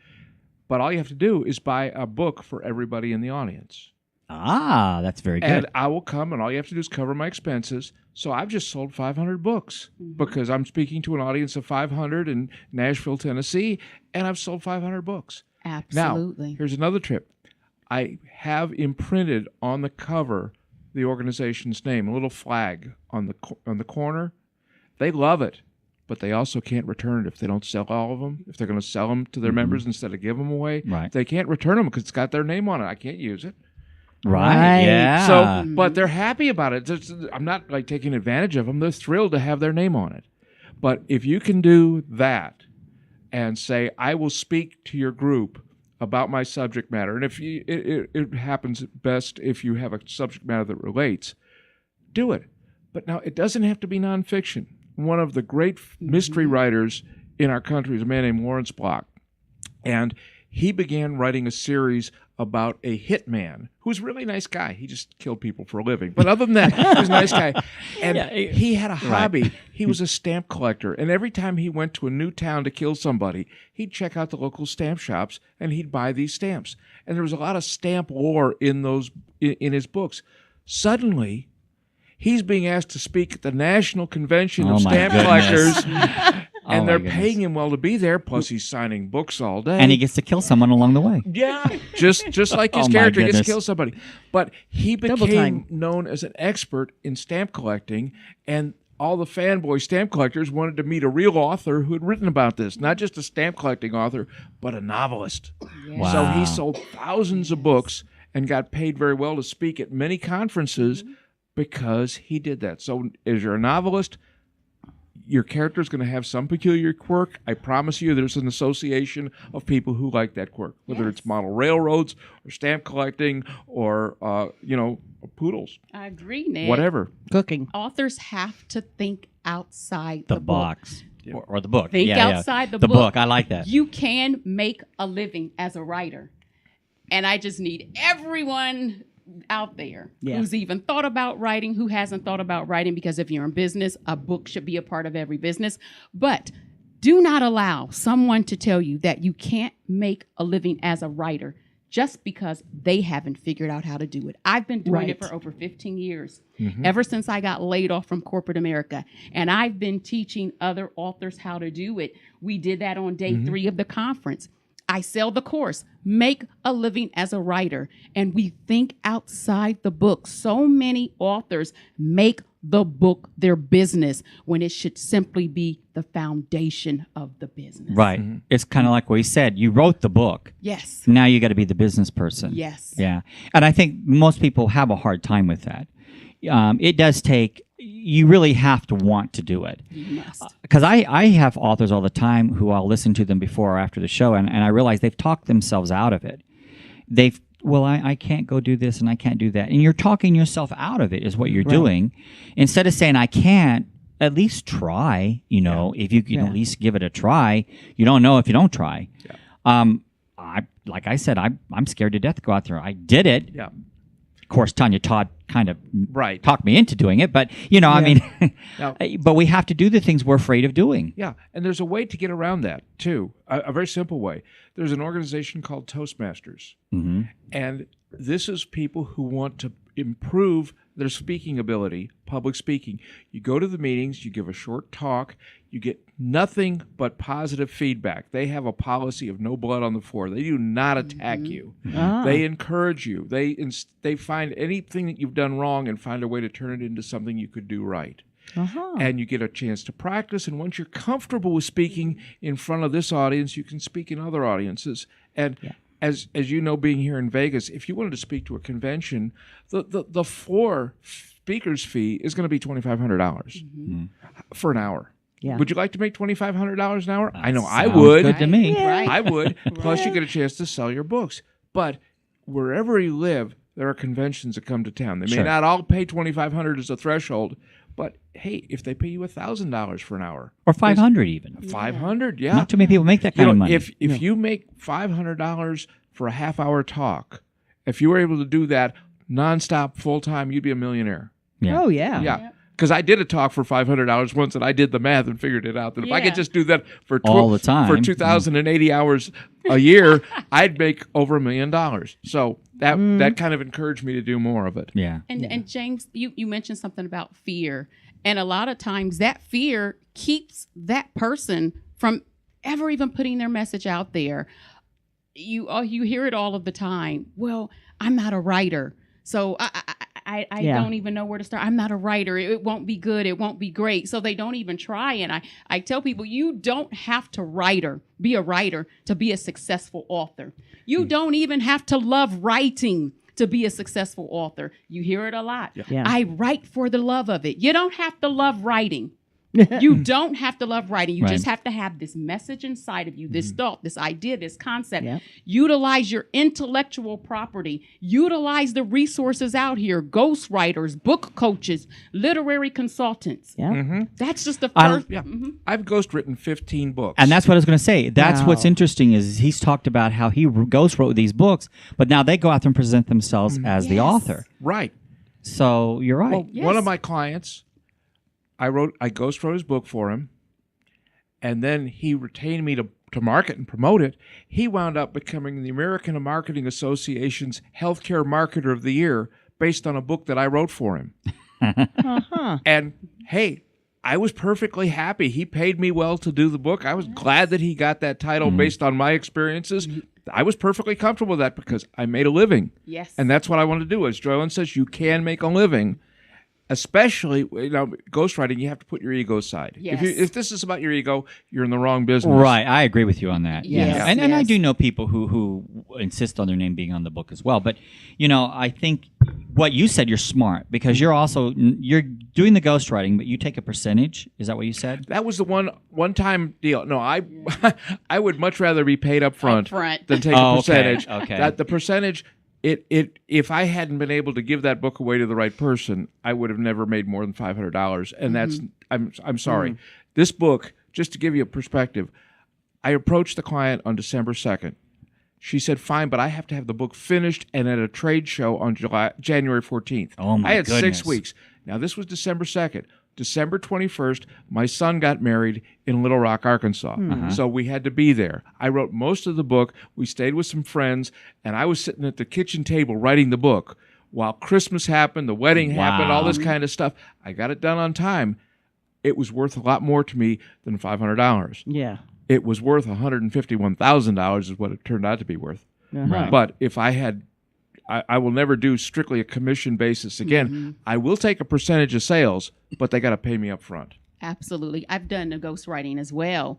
But all you have to do is buy a book for everybody in the audience. Ah, that's very good. And I will come, and all you have to do is cover my expenses. So I've just sold 500 books because I'm speaking to an audience of 500 in Nashville, Tennessee, and I've sold 500 books. Absolutely. Now, here's another tip. I have imprinted on the cover the organization's name, a little flag on the corner. They love it, but they also can't return it if they don't sell all of them. If they're going to sell them to their members instead of give them away, they can't return them because it's got their name on it. I can't use it. Right. Yeah. So, but they're happy about it. I'm not like taking advantage of them. They're thrilled to have their name on it. But if you can do that and say, I will speak to your group about my subject matter, and if you, it happens best if you have a subject matter that relates, do it. But now it doesn't have to be nonfiction. One of the great mystery writers in our country is a man named Lawrence Block. And he began writing a series about a hitman who's a really nice guy. He just killed people for a living. But other than that, he was a nice guy. And he had a hobby. Right. He was a stamp collector. And every time he went to a new town to kill somebody, he'd check out the local stamp shops and he'd buy these stamps. And there was a lot of stamp lore in his books. Suddenly, he's being asked to speak at the National Convention of Stamp Collectors. And they're paying him well to be there, plus he's signing books all day. And he gets to kill someone along the way. Yeah, just like his character gets to kill somebody. But he became known as an expert in stamp collecting, and all the fanboy stamp collectors wanted to meet a real author who had written about this. Not just a stamp collecting author, but a novelist. Yeah. Wow. So he sold thousands of books and got paid very well to speak at many conferences because he did that. So as you're a novelist, your character is going to have some peculiar quirk. I promise you there's an association of people who like that quirk, whether it's model railroads or stamp collecting or, poodles. I agree, Ned. Whatever. Cooking. Authors have to think outside the box. Or the book. Think outside the book. The book. I like that. You can make a living as a writer. And I just need everyone out there who's even thought about writing, who hasn't thought about writing, because if you're in business, a book should be a part of every business. But do not allow someone to tell you that you can't make a living as a writer just because they haven't figured out how to do it. I've been doing it for over 15 years, ever since I got laid off from corporate America. And I've been teaching other authors how to do it. We did that on day 3 of the conference. I sell the course, make a living as a writer, and we think outside the book. So many authors make the book their business when it should simply be the foundation of the business. Right. It's kind of like what he said. You wrote the book. Yes. Now you got to be the business person. Yes. Yeah. And I think most people have a hard time with that. It does take, you really have to want to do it. You must. Because I have authors all the time who I'll listen to them before or after the show, and I realize they've talked themselves out of it. I can't go do this and I can't do that. And you're talking yourself out of it is what you're doing. Instead of saying, I can't, at least try, if you can at least give it a try. You don't know if you don't try. Yeah. Like I said, I'm scared to death to go out there. I did it. Yeah. Of course, Tanya Todd kind of Right. talked me into doing it, but I mean, Now- but we have to do the things we're afraid of doing. Yeah, and there's a way to get around that too. A very simple way. There's an organization called Toastmasters, and this is people who want to improve their speaking ability, public speaking. You go to the meetings, you give a short talk, you get nothing but positive feedback. They have a policy of no blood on the floor. They do not attack you. They encourage you. They find anything that you've done wrong and find a way to turn it into something you could do right. And you get a chance to practice. And once you're comfortable with speaking in front of this audience, you can speak in other audiences. And as you know, being here in Vegas, if you wanted to speak to a convention, the floor speaker's fee is going to be $2,500 for an hour. Yeah. Would you like to make $2,500 an hour? I know I Sounds would. good to me. Right. I would. Plus, you get a chance to sell your books. But wherever you live, there are conventions that come to town. They may Sure. not all pay $2,500 as a threshold, but hey, if they pay you $1,000 for an hour, Or 500 even. $500, yeah. Not too many people make that You kind know, of money. if you make $500 for a half-hour talk, if you were able to do that nonstop, full-time, you'd be a millionaire. Yeah. Oh, yeah. Yeah. Because I did a talk for $500 once, and I did the math and figured it out that if I Yeah. could just do that for All the time. for 2,080 hours a year, I'd make over $1 million. So that kind of encouraged me to do more of it. Yeah. And James, you mentioned something about fear. And a lot of times that fear keeps that person from ever even putting their message out there. You hear it all of the time. Well, I'm not a writer, so I don't even know where to start. I'm not a writer. It won't be good. It won't be great. So they don't even try. And I tell people, you don't have to be a writer to be a successful author. You don't even have to love writing to be a successful author. You hear it a lot. Yeah. I write for the love of it. You don't have to love writing. You don't have to love writing. You Right. just have to have this message inside of you, this thought, this idea, this concept. Yep. Utilize your intellectual property. Utilize the resources out here. Ghostwriters, book coaches, literary consultants. Yeah. That's just the I- first. Yeah. I've ghostwritten 15 books. And that's what I was going to say. That's Wow. what's interesting is he's talked about how he ghost wrote these books, but now they go out there and present themselves as the Yes. author. right. So you're right. Well, Yes. one of my clients, I ghost wrote his book for him, and then he retained me to market and promote it. He wound up becoming the American Marketing Association's Healthcare Marketer of the Year based on a book that I wrote for him. And hey, I was perfectly happy. He paid me well to do the book. I was glad that he got that title based on my experiences. I was perfectly comfortable with that because I made a living. Yes. And that's what I want to do. As Joylynn says, you can make a living. Especially, ghostwriting, you have to put your ego aside. Yes. If this is about your ego, you're in the wrong business. Right, I agree with you on that. Yes, Yeah. And I yes. do know people who insist on their name being on the book as well. But I think what you said, you're smart because you're doing the ghostwriting, but you take a percentage. Is that what you said? That was the one-time deal. No, I would much rather be paid up front Upfront. than take Oh, a okay, percentage. okay. That the percentage. If I hadn't been able to give that book away to the right person, I would have never made more than $500. And that's I'm sorry. This book, just to give you a perspective, I approached the client on December 2nd. She said, "Fine, but I have to have the book finished and at a trade show on January 14th." Oh, my I had goodness. 6 weeks. Now this was December 2nd. December 21st, my son got married in Little Rock, Arkansas. So we had to be there. I wrote most of the book. We stayed with some friends, and I was sitting at the kitchen table writing the book while Christmas happened, the wedding happened, all this kind of stuff. I got it done on time. It was worth a lot more to me than $500. Yeah. It was worth $151,000 is what it turned out to be worth. Right. But if I had... I will never do strictly a commission basis again. I will take a percentage of sales, but they got to pay me up front. Absolutely. I've done the ghostwriting as well.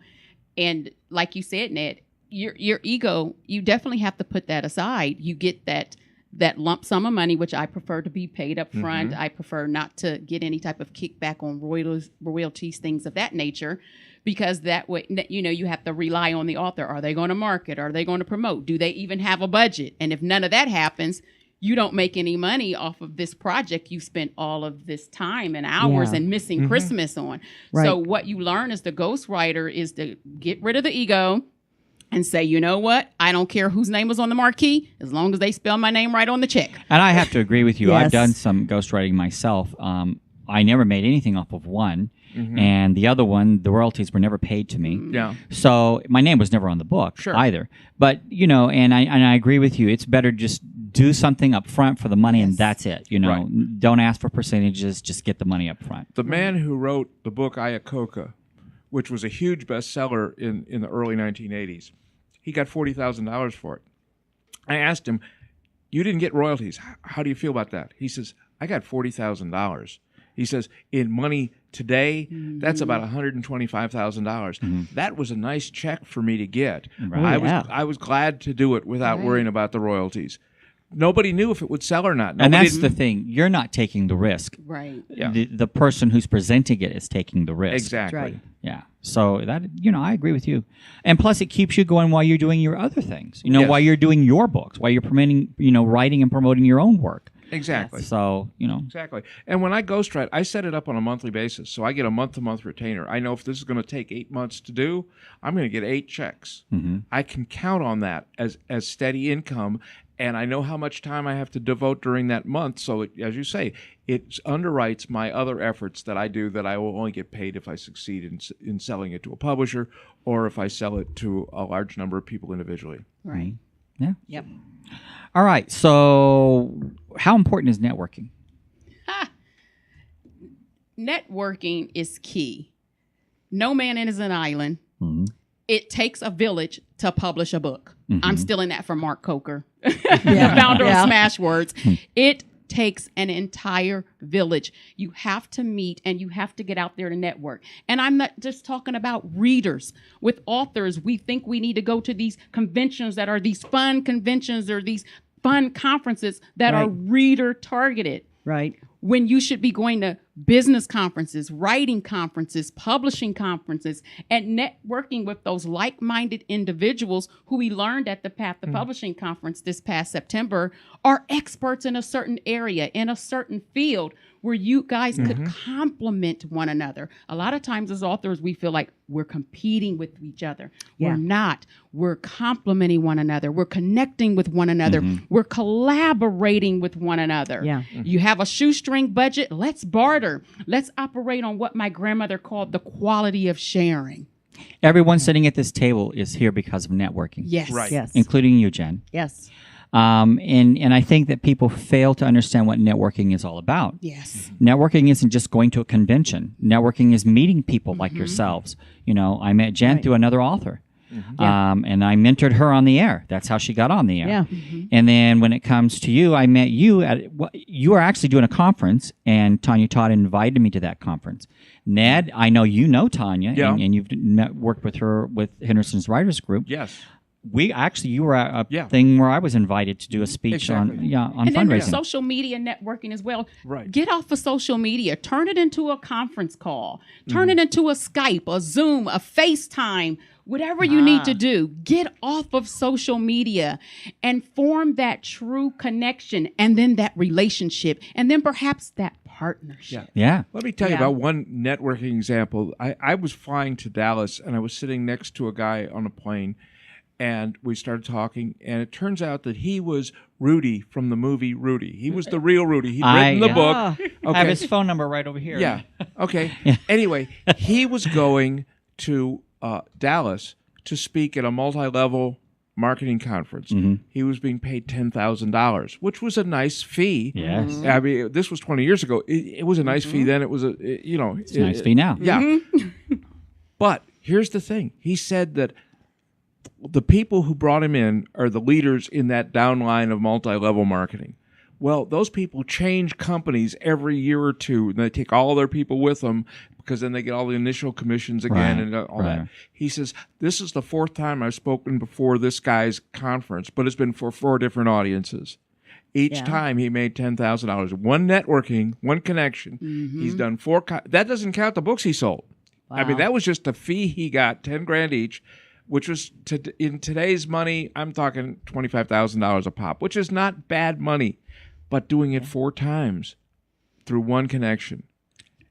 And like you said, Ned, your ego, you definitely have to put that aside. You get that lump sum of money, which I prefer to be paid up front. I prefer not to get any type of kickback on royalties, things of that nature, because that way, you have to rely on the author. Are they going to market? Are they going to promote? Do they even have a budget? And if none of that happens, you don't make any money off of this project you spent all of this time and hours Yeah. and missing Christmas on. Right. So what you learn as the ghostwriter is to get rid of the ego, and say, you know what? I don't care whose name was on the marquee, as long as they spell my name right on the check. And I have to agree with you. Yes. I've done some ghostwriting myself. I never made anything off of one. And the other one, the royalties were never paid to me. Yeah. So my name was never on the book Sure. either. But, and I agree with you. It's better just do something up front for the money and that's it. Right. Don't ask for percentages. Just get the money up front. The man who wrote the book Iacocca, which was a huge bestseller in the early 1980s, he got $40,000 for it. I asked him, you didn't get royalties. How do you feel about that? He says, I got $40,000. He says, in money today, that's about $125,000. That was a nice check for me to get. Right. I was glad to do it without worrying about the royalties. Nobody knew if it would sell or not. And Nobody that's the thing. You're not taking the risk. Right. Yeah. The person who's presenting it is taking the risk. Exactly. Right. Yeah. So that, I agree with you. And plus it keeps you going while you're doing your other things, Yes. while you're doing your books, while you're promoting, writing and promoting your own work. Exactly. So, Exactly. And when I ghostwrite, I set it up on a monthly basis. So I get a month-to-month retainer. I know if this is going to take 8 months to do, I'm going to get 8 checks. I can count on that as steady income, and I know how much time I have to devote during that month. So, as you say, it underwrites my other efforts that I do that I will only get paid if I succeed in selling it to a publisher or if I sell it to a large number of people individually. Right. yeah. Yep. All right. So how important is networking? Networking is key. No man is an island. Mm-hmm. It takes a village to publish a book. I'm stealing that from Mark Coker, Yeah. founder Yeah. of Smashwords. It takes an entire village. You have to meet and you have to get out there to network. And I'm not just talking about readers. With authors, we think we need to go to these conventions that are these fun conventions or these fun conferences that are reader targeted. Right. When you should be going to business conferences, writing conferences, publishing conferences, and networking with those like-minded individuals who we learned at the Path to Publishing Conference this past September are experts in a certain area, in a certain field, where you guys could complement one another. A lot of times as authors, we feel like we're competing with each other. Yeah. We're not. We're complementing one another. We're connecting with one another. We're collaborating with one another. Yeah. You have a shoestring budget. Let's barter. Let's operate on what my grandmother called the quality of sharing. Everyone sitting at this table is here because of networking. Yes. Right. Yes. Including you, Jen. Yes. And I think that people fail to understand what networking is all about. Yes. Networking isn't just going to a convention. Networking is meeting people like yourselves. I met Jen through another author. And I mentored her on the air. That's how she got on the air. Yeah. And then when it comes to you, I met you you were actually doing a conference, and Tanya Todd invited me to that conference. Ned, I know you know Tanya, Yeah. and you've worked with her with Henderson's Writers Group. Yes. You were at a thing where I was invited to do a speech on And then there's fundraising. social media networking as well. Right. Get off of social media. Turn it into a conference call. Turn it into a Skype, a Zoom, a FaceTime, whatever you need to do. Get off of social media and form that true connection and then that relationship and then perhaps that partnership. Yeah. Let me tell you Yeah. about one networking example. I was flying to Dallas, and I was sitting next to a guy on a plane, and we started talking, and it turns out that he was Rudy from the movie Rudy. He was the real Rudy. He'd written the book. I have his phone number right over here. Yeah. Okay. Anyway, he was going to Dallas to speak at a multi-level marketing conference. He was being paid $10,000, which was a nice fee. Yes. I mean, this was 20 years ago. It was a nice fee then. It was It's a nice fee now. Yeah. But here's the thing. He said that the people who brought him in are the leaders in that downline of multi-level marketing. Well, those people change companies every year or two, and they take all their people with them because then they get all the initial commissions again Right, and all right. that. He says, this is the 4th time I've spoken before this guy's conference, but it's been for 4 different audiences. Each time he made $10,000. One networking, one connection. He's done 4. That doesn't count the books he sold. I mean, that was just the fee he got, $10,000 each, which was in today's money, I'm talking $25,000 a pop, which is not bad money, but doing it 4 times through one connection.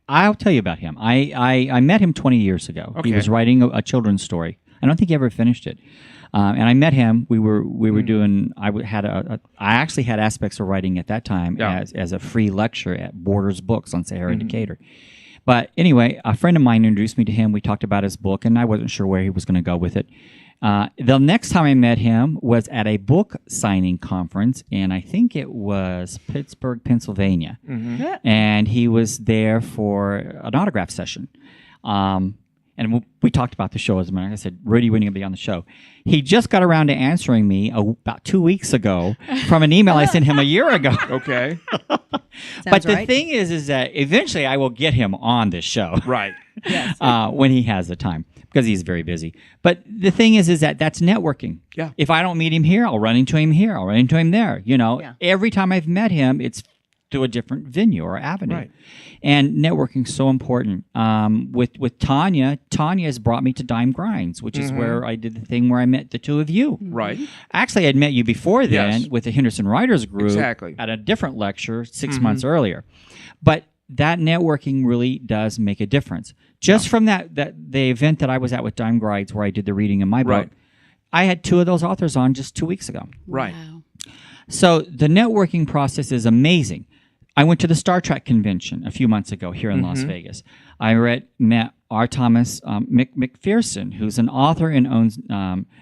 I'll tell you about him. I met him 20 years ago. Okay. He was writing a children's story. I don't think he ever finished it. And I met him. We were doing. I actually had aspects of writing at that time as a free lecture at Borders Books on Sahara and Decatur. But anyway, a friend of mine introduced me to him. We talked about his book, and I wasn't sure where he was going to go with it. The next time I met him was at a book signing conference, and I think it was Pittsburgh, Pennsylvania. And he was there for an autograph session. And we talked about the show. As a matter, I said, Rudy, when are you going to be on the show? He just got around to answering me about 2 weeks ago from an email I sent him a year ago. Okay. But the thing is that eventually I will get him on this show. Right. Yes. When he has the time, because he's very busy. But the thing is that that's networking. Yeah. If I don't meet him here, I'll run into him here. I'll run into him there. Every time I've met him, it's to a different venue or avenue. Right. And networking's so important. With Tanya has brought me to Dime Grinds, which is where I did the thing where I met the two of you. Right. Actually, I'd met you before then with the Henderson Writers Group at a different lecture 6 months earlier. But that networking really does make a difference. Just from the event that I was at with Dime Grinds where I did the reading in my book, I had two of those authors on just 2 weeks ago. Right. Wow. So the networking process is amazing. I went to the Star Trek convention a few months ago here in Las Vegas. I met R. Thomas McPherson, who's an author and owns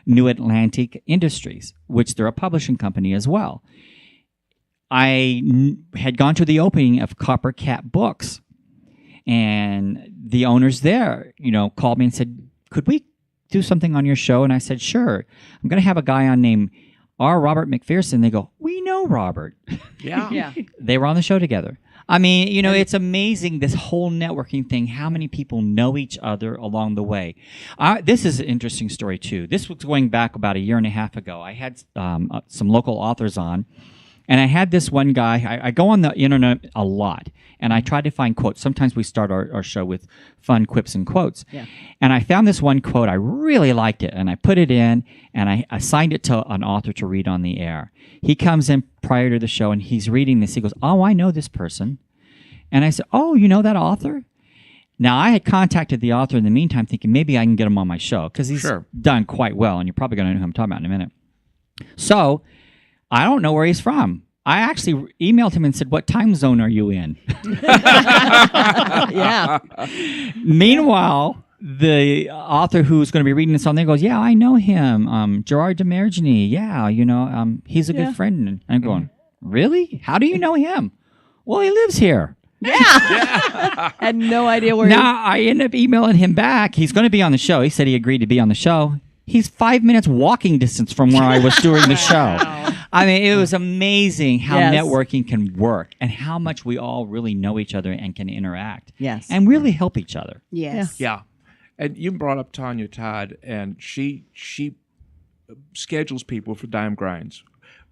New Atlantic Industries, which they're a publishing company as well. I had gone to the opening of Copper Cat Books, and the owners there, called me and said, "Could we do something on your show?" And I said, "Sure. I'm going to have a guy on named R. Robert McPherson." They go, "We know Robert." Yeah. They were on the show together. I mean, it's amazing, this whole networking thing, how many people know each other along the way. This is an interesting story, too. This was going back about a year and a half ago. I had some local authors on, and I had this one guy. I go on the internet a lot, and I try to find quotes. Sometimes we start our show with fun quips and quotes. Yeah. And I found this one quote. I really liked it, and I put it in, and I assigned it to an author to read on the air. He comes in prior to the show, and he's reading this. He goes, "Oh, I know this person." And I said, "Oh, you know that author?" Now, I had contacted the author in the meantime, thinking maybe I can get him on my show, because he's done quite well, and you're probably going to know who I'm talking about in a minute. So I don't know where he's from. I actually emailed him and said, "What time zone are you in?" Yeah. Meanwhile, the author who's going to be reading this on there goes, "Yeah, I know him. Gerard Demergeny. Yeah, he's a good friend." And I'm going, "Really? How do you know him?" "Well, he lives here." Yeah. Had no idea where Now, I end up emailing him back. He's going to be on the show. He said he agreed to be on the show. He's 5 minutes walking distance from where I was doing the show. I mean, it was amazing how networking can work and how much we all really know each other and can interact. Yes. And really help each other. Yes. Yeah. And you brought up Tanya Todd, and she schedules people for Dime Grinds,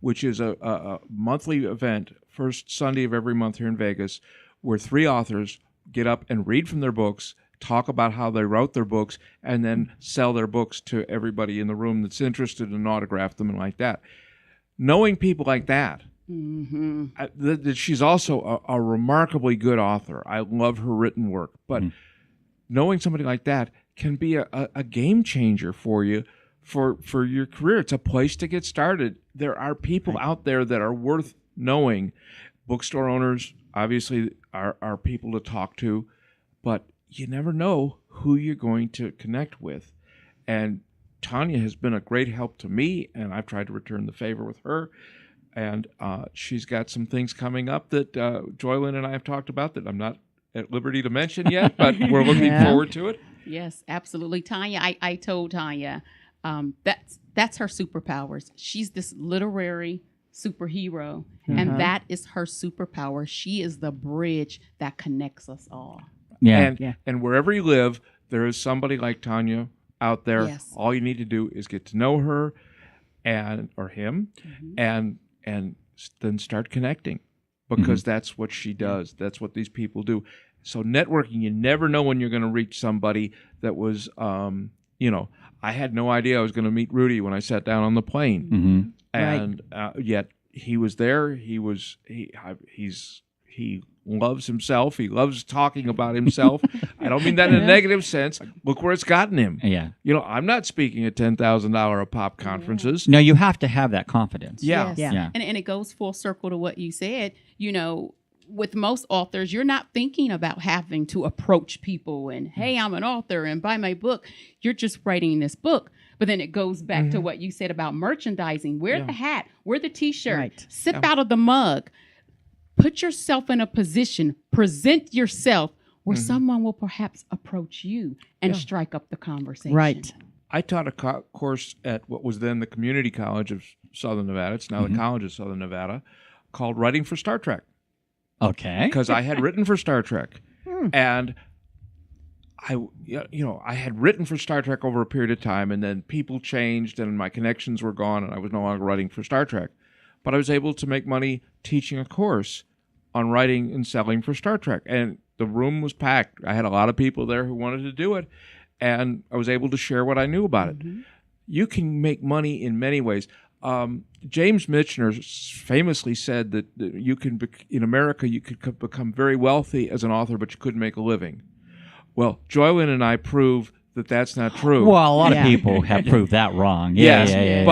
which is a monthly event, first Sunday of every month here in Vegas, where 3 authors get up and read from their books, talk about how they wrote their books, and then sell their books to everybody in the room that's interested and autograph them and like that. Knowing people like that, she's also a remarkably good author. I love her written work, but knowing somebody like that can be a game changer for you for your career. It's a place to get started. There are people out there that are worth knowing. Bookstore owners, obviously, are people to talk to, but you never know who you're going to connect with. And Tanya has been a great help to me, and I've tried to return the favor with her. And she's got some things coming up that Joylynn and I have talked about that I'm not at liberty to mention yet, but we're looking forward to it. Yes, absolutely. Tanya, I told Tanya that's her superpowers. She's this literary superhero, and that is her superpower. She is the bridge that connects us all. And wherever you live, there is somebody like Tanya out there. Yes. All you need to do is get to know her or him and then start connecting, because that's what she does. That's what these people do. So networking, you never know when you're going to reach somebody that was, I had no idea I was going to meet Rudy when I sat down on the plane. And yet he was there. He loves himself. He loves talking about himself. I don't mean that in a negative sense. Look where it's gotten him. Yeah. I'm not speaking at $10,000 a pop conferences. No, you have to have that confidence. Yeah. Yes. Yeah. And it goes full circle to what you said. With most authors, you're not thinking about having to approach people and, hey, I'm an author and buy my book. You're just writing this book. But then it goes back to what you said about merchandising. Wear the hat, wear the T-shirt, Right. sip out of the mug. Put yourself in a position, present yourself where someone will perhaps approach you and strike up the conversation. Right. I taught a course at what was then the Community College of Southern Nevada. It's now the College of Southern Nevada, called Writing for Star Trek. Okay. Because I had written for Star Trek, and I had written for Star Trek over a period of time, and then people changed, and my connections were gone, and I was no longer writing for Star Trek. But I was able to make money teaching a course on writing and selling for Star Trek, and the room was packed. I had a lot of people there who wanted to do it, and I was able to share what I knew about it. You can make money in many ways. James Michener famously said that you can, in America, you could become very wealthy as an author, but you couldn't make a living. Well, Joylynn and I prove that that's not true. Well, a lot of Yeah. people have proved that wrong. Yes, Yeah.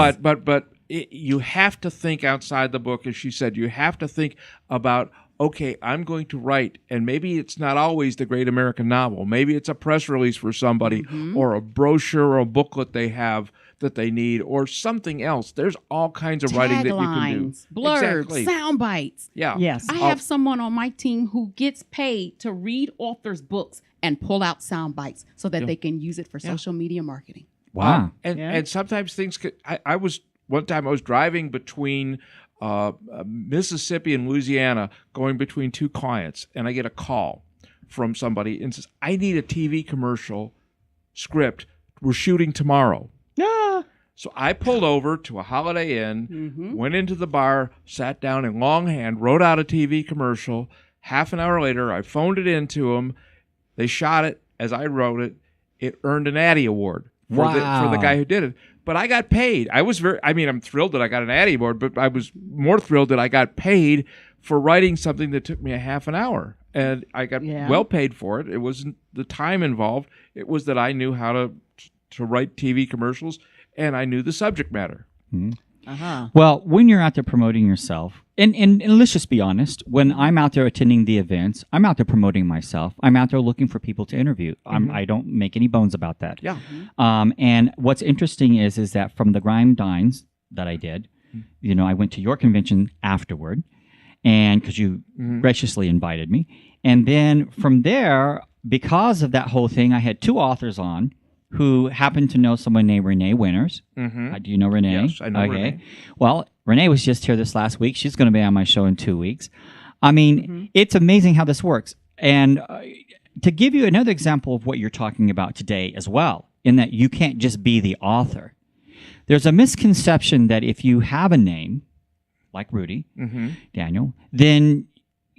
but you have to think outside the book, as she said. You have to think about, okay, I'm going to write, and maybe it's not always the great American novel. Maybe it's a press release for somebody, or a brochure or a booklet they have that they need, or something else. There's all kinds of writing that you can do. Taglines, blurbs, Exactly. sound bites. Yeah. Yes. I have someone on my team who gets paid to read authors' books and pull out sound bites so that they can use it for social media marketing. Wow. And sometimes things could. One time I was driving between Mississippi and Louisiana, going between two clients, and I get a call from somebody and says, "I need a TV commercial script. We're shooting tomorrow." So I pulled over to a Holiday Inn, went into the bar, sat down, and longhand wrote out a TV commercial. Half an hour later, I phoned it in to them. They shot it as I wrote it. It earned an Addy Award for the guy who did it. But I got paid. I'm thrilled that I got an Addy Award, but I was more thrilled that I got paid for writing something that took me a half an hour. And I got well paid for it. It wasn't the time involved. It was that I knew how to write TV commercials, and I knew the subject matter. Well, when you're out there promoting yourself, and let's just be honest, when I'm out there attending the events, I'm out there promoting myself. I'm out there looking for people to interview. I don't make any bones about that. Yeah. And what's interesting is that from the Grime Dines that I did, I went to your convention afterward, and because you graciously invited me. And then from there, because of that whole thing, I had two authors on who happened to know someone named Renee Winters. Do you know Renee? Yes, I know Renee. Well, Renee was just here this last week. She's going to be on my show in 2 weeks. I mean, it's amazing how this works. And to give you another example of what you're talking about today as well, in that you can't just be the author. There's a misconception that if you have a name, like Rudy, Daniel, then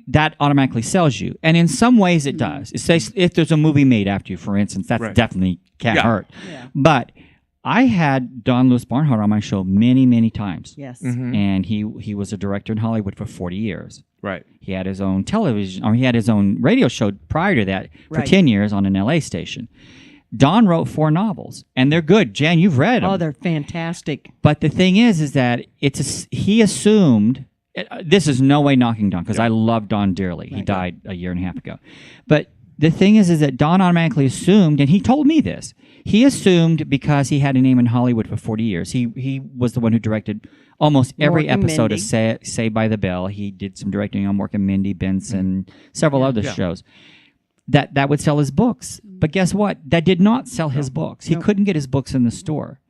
that automatically sells you. And in some ways it does. It says if there's a movie made after you, for instance, that definitely can't hurt. Yeah. But I had Don Lewis Barnhart on my show many, many times. Yes. And he was a director in Hollywood for 40 years. Right. He had his own television, or he had his own radio show prior to that for Right. 10 years on an LA station. Don wrote 4 novels, and they're good. Jan, you've read them. Oh, they're fantastic. But the thing is that he assumed. This is no way knocking Don, because I love Don dearly. He died a year and a half ago. But the thing is that Don automatically assumed, and he told me this, he assumed because he had a name in Hollywood for 40 years. He was the one who directed almost every Mork and episode Mindy. of Saved by the Bell. He did some directing on Mork and Mindy, Benson, several other shows. That would sell his books. But guess what? That did not sell his books. He couldn't get his books in the store.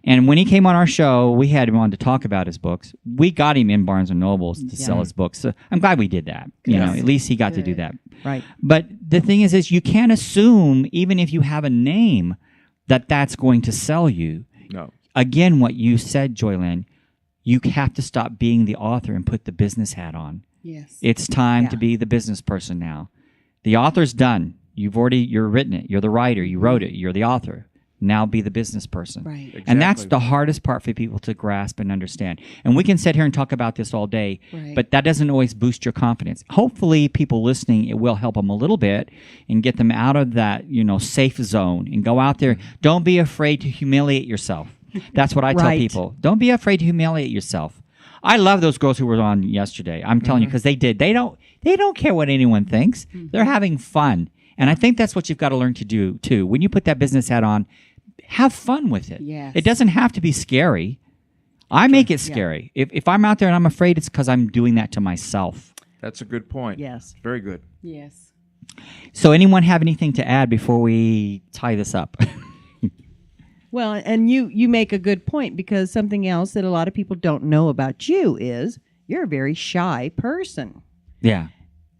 And when he came on our show, we had him on to talk about his books. We got him in Barnes & Nobles to sell his books. So I'm glad we did that. At least he got to do that. Right. But the thing is you can't assume, even if you have a name, that that's going to sell you. No. Again, what you said, Joylynn, you have to stop being the author and put the business hat on. Yes. It's time to be the business person now. The author's done. You're written it. You're the writer. You wrote it. You're the author. Now be the business person. Right. And that's Exactly. the hardest part for people to grasp and understand. And we can sit here and talk about this all day, Right. but that doesn't always boost your confidence. Hopefully, people listening, it will help them a little bit and get them out of that, safe zone and go out there. Don't be afraid to humiliate yourself. That's what I tell Right. people. Don't be afraid to humiliate yourself. I love those girls who were on yesterday. I'm telling you, because they did. They don't care what anyone thinks. They're having fun. And I think that's what you've got to learn to do, too. When you put that business hat on, have fun with it. Yes. It doesn't have to be scary. I make it scary. If I'm out there and I'm afraid, it's because I'm doing that to myself. That's a good point. Yes. Very good. Yes. So anyone have anything to add before we tie this up? Well, and you make a good point, because something else that a lot of people don't know about you is you're a very shy person. Yeah.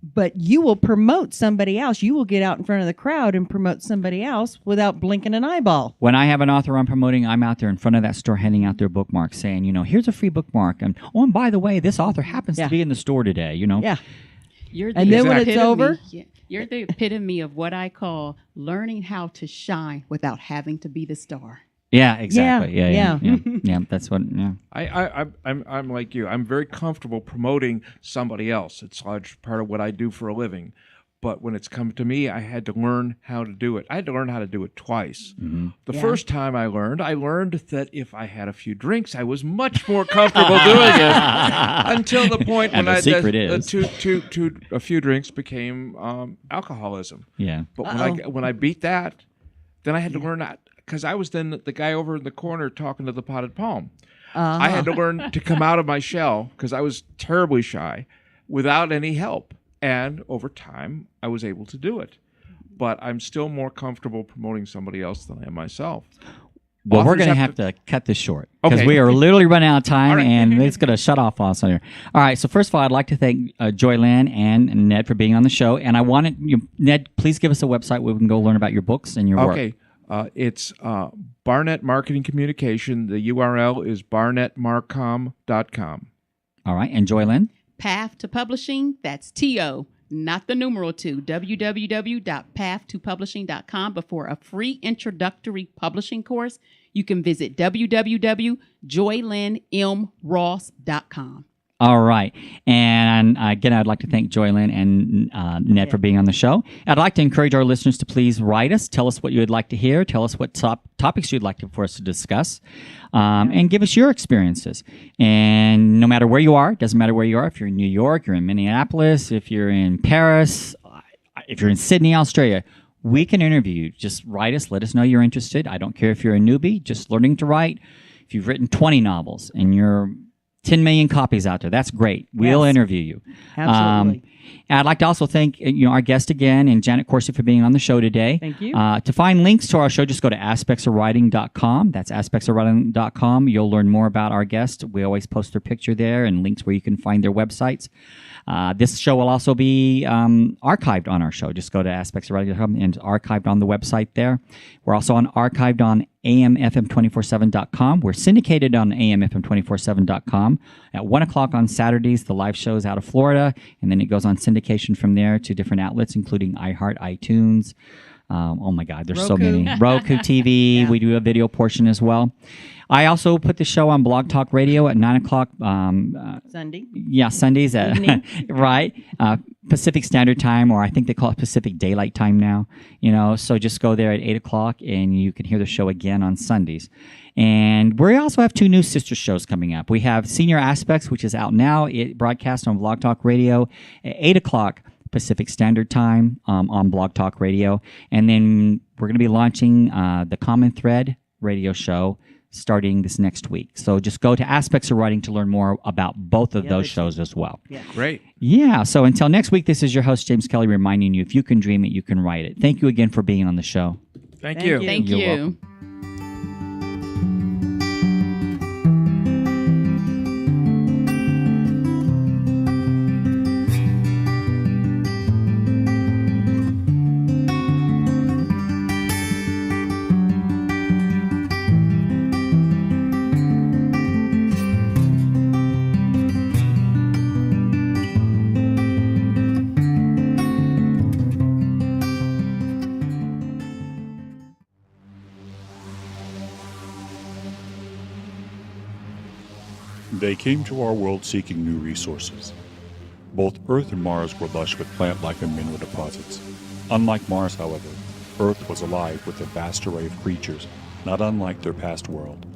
But you will promote somebody else. You will get out in front of the crowd and promote somebody else without blinking an eyeball. When I have an author I'm promoting, I'm out there in front of that store handing out their bookmarks saying, here's a free bookmark. And by the way, this author happens to be in the store today, Yeah. You're And then when it's epitome- over? Yeah, you're the epitome of what I call learning how to shine without having to be the star. Yeah, exactly. Yeah. Yeah, that's what, yeah. I'm like you. I'm very comfortable promoting somebody else. It's a large part of what I do for a living. But when it's come to me, I had to learn how to do it. I had to learn how to do it twice. The first time I learned that if I had a few drinks, I was much more comfortable doing it. Until the point And when the secret is. a few drinks became alcoholism. Yeah. But when I beat that, then I had to learn that, because I was then the guy over in the corner talking to the potted palm. I had to learn to come out of my shell, because I was terribly shy, without any help. And over time, I was able to do it. But I'm still more comfortable promoting somebody else than I am myself. Well, we're Authors going to have have to cut this short because Okay. we are literally running out of time, All right. and it's going to shut off us here. All right. So first of all, I'd like to thank Joylynn and Ned for being on the show. And I wanted you, Ned, please give us a website where we can go learn about your books and your work. Okay. It's Barnett Marketing Communication. The URL is barnettmarcom.com. All right. And Joylynn? Path to Publishing, that's TO, not the numeral 2, www.pathtopublishing.com. But for a free introductory publishing course, you can visit www.joylynmross.com. All right. And again, I'd like to thank Joylynn and Ned for being on the show. I'd like to encourage our listeners to please write us. Tell us what you would like to hear. Tell us what topics you'd like for us to discuss. And give us your experiences. And no matter where you are, doesn't matter where you are, if you're in New York, you're in Minneapolis, if you're in Paris, if you're in Sydney, Australia, we can interview you. Just write us. Let us know you're interested. I don't care if you're a newbie, just learning to write. If you've written 20 novels and you're 10 million copies out there, that's great. We'll interview you. Absolutely. And I'd like to also thank our guest again and Janet Corsi for being on the show today. Thank you. To find links to our show, just go to aspectsofwriting.com. That's aspectsofwriting.com. You'll learn more about our guest. We always post their picture there and links where you can find their websites. This show will also be archived on our show. Just go to aspectsofwriting.com and it's archived on the website there. We're also archived on amfm247.com. We're syndicated on amfm247.com. At 1 o'clock on Saturdays, the live show is out of Florida, and then it goes on syndication from there to different outlets, including iHeart, iTunes. Oh my God, there's so many. Roku TV. We do a video portion as well. I also put the show on Blog Talk Radio at 9 o'clock. Sunday. Yeah, Sundays at right Pacific Standard Time, or I think they call it Pacific Daylight Time now. So just go there at 8 o'clock, and you can hear the show again on Sundays. And we also have 2 new sister shows coming up. We have Senior Aspects, which is out now. It broadcasts on Blog Talk Radio at 8 o'clock Pacific Standard Time on Blog Talk Radio. And then we're going to be launching the Common Thread radio show starting this next week. So just go to Aspects of Writing to learn more about both of those shows as well. Yeah. Great. Yeah. So until next week, this is your host, James Kelly, reminding you, if you can dream it, you can write it. Thank you again for being on the show. Thank you. you. Thank You're you. welcome. They came to our world seeking new resources. Both Earth and Mars were lush with plant life and mineral deposits. Unlike Mars, however, Earth was alive with a vast array of creatures, not unlike their past world,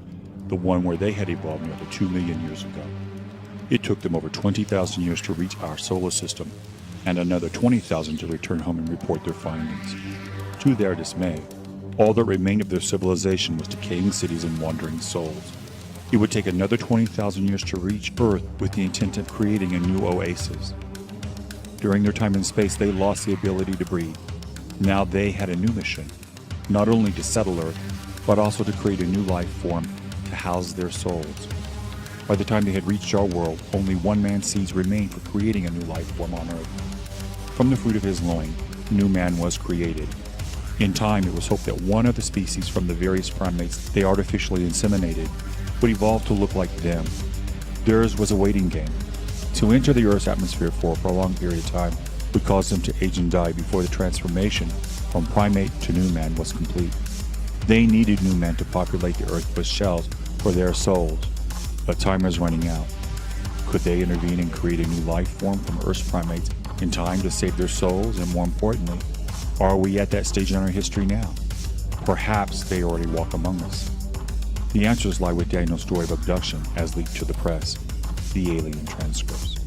the one where they had evolved nearly 2 million years ago. It took them over 20,000 years to reach our solar system, and another 20,000 to return home and report their findings. To their dismay, all that remained of their civilization was decaying cities and wandering souls. It would take another 20,000 years to reach Earth with the intent of creating a new oasis. During their time in space, they lost the ability to breathe. Now they had a new mission, not only to settle Earth, but also to create a new life form to house their souls. By the time they had reached our world, only one man's seeds remained for creating a new life form on Earth. From the fruit of his loin, new man was created. In time, it was hoped that one of the species from the various primates they artificially inseminated would evolve to look like them. Theirs was a waiting game. To enter the Earth's atmosphere for a prolonged period of time would cause them to age and die before the transformation from primate to new man was complete. They needed new men to populate the Earth with shells for their souls, but time was running out. Could they intervene and create a new life form from Earth's primates in time to save their souls? And more importantly, are we at that stage in our history now? Perhaps they already walk among us. The answers lie with Daniel's story of abduction as leaked to the press, the alien transcripts.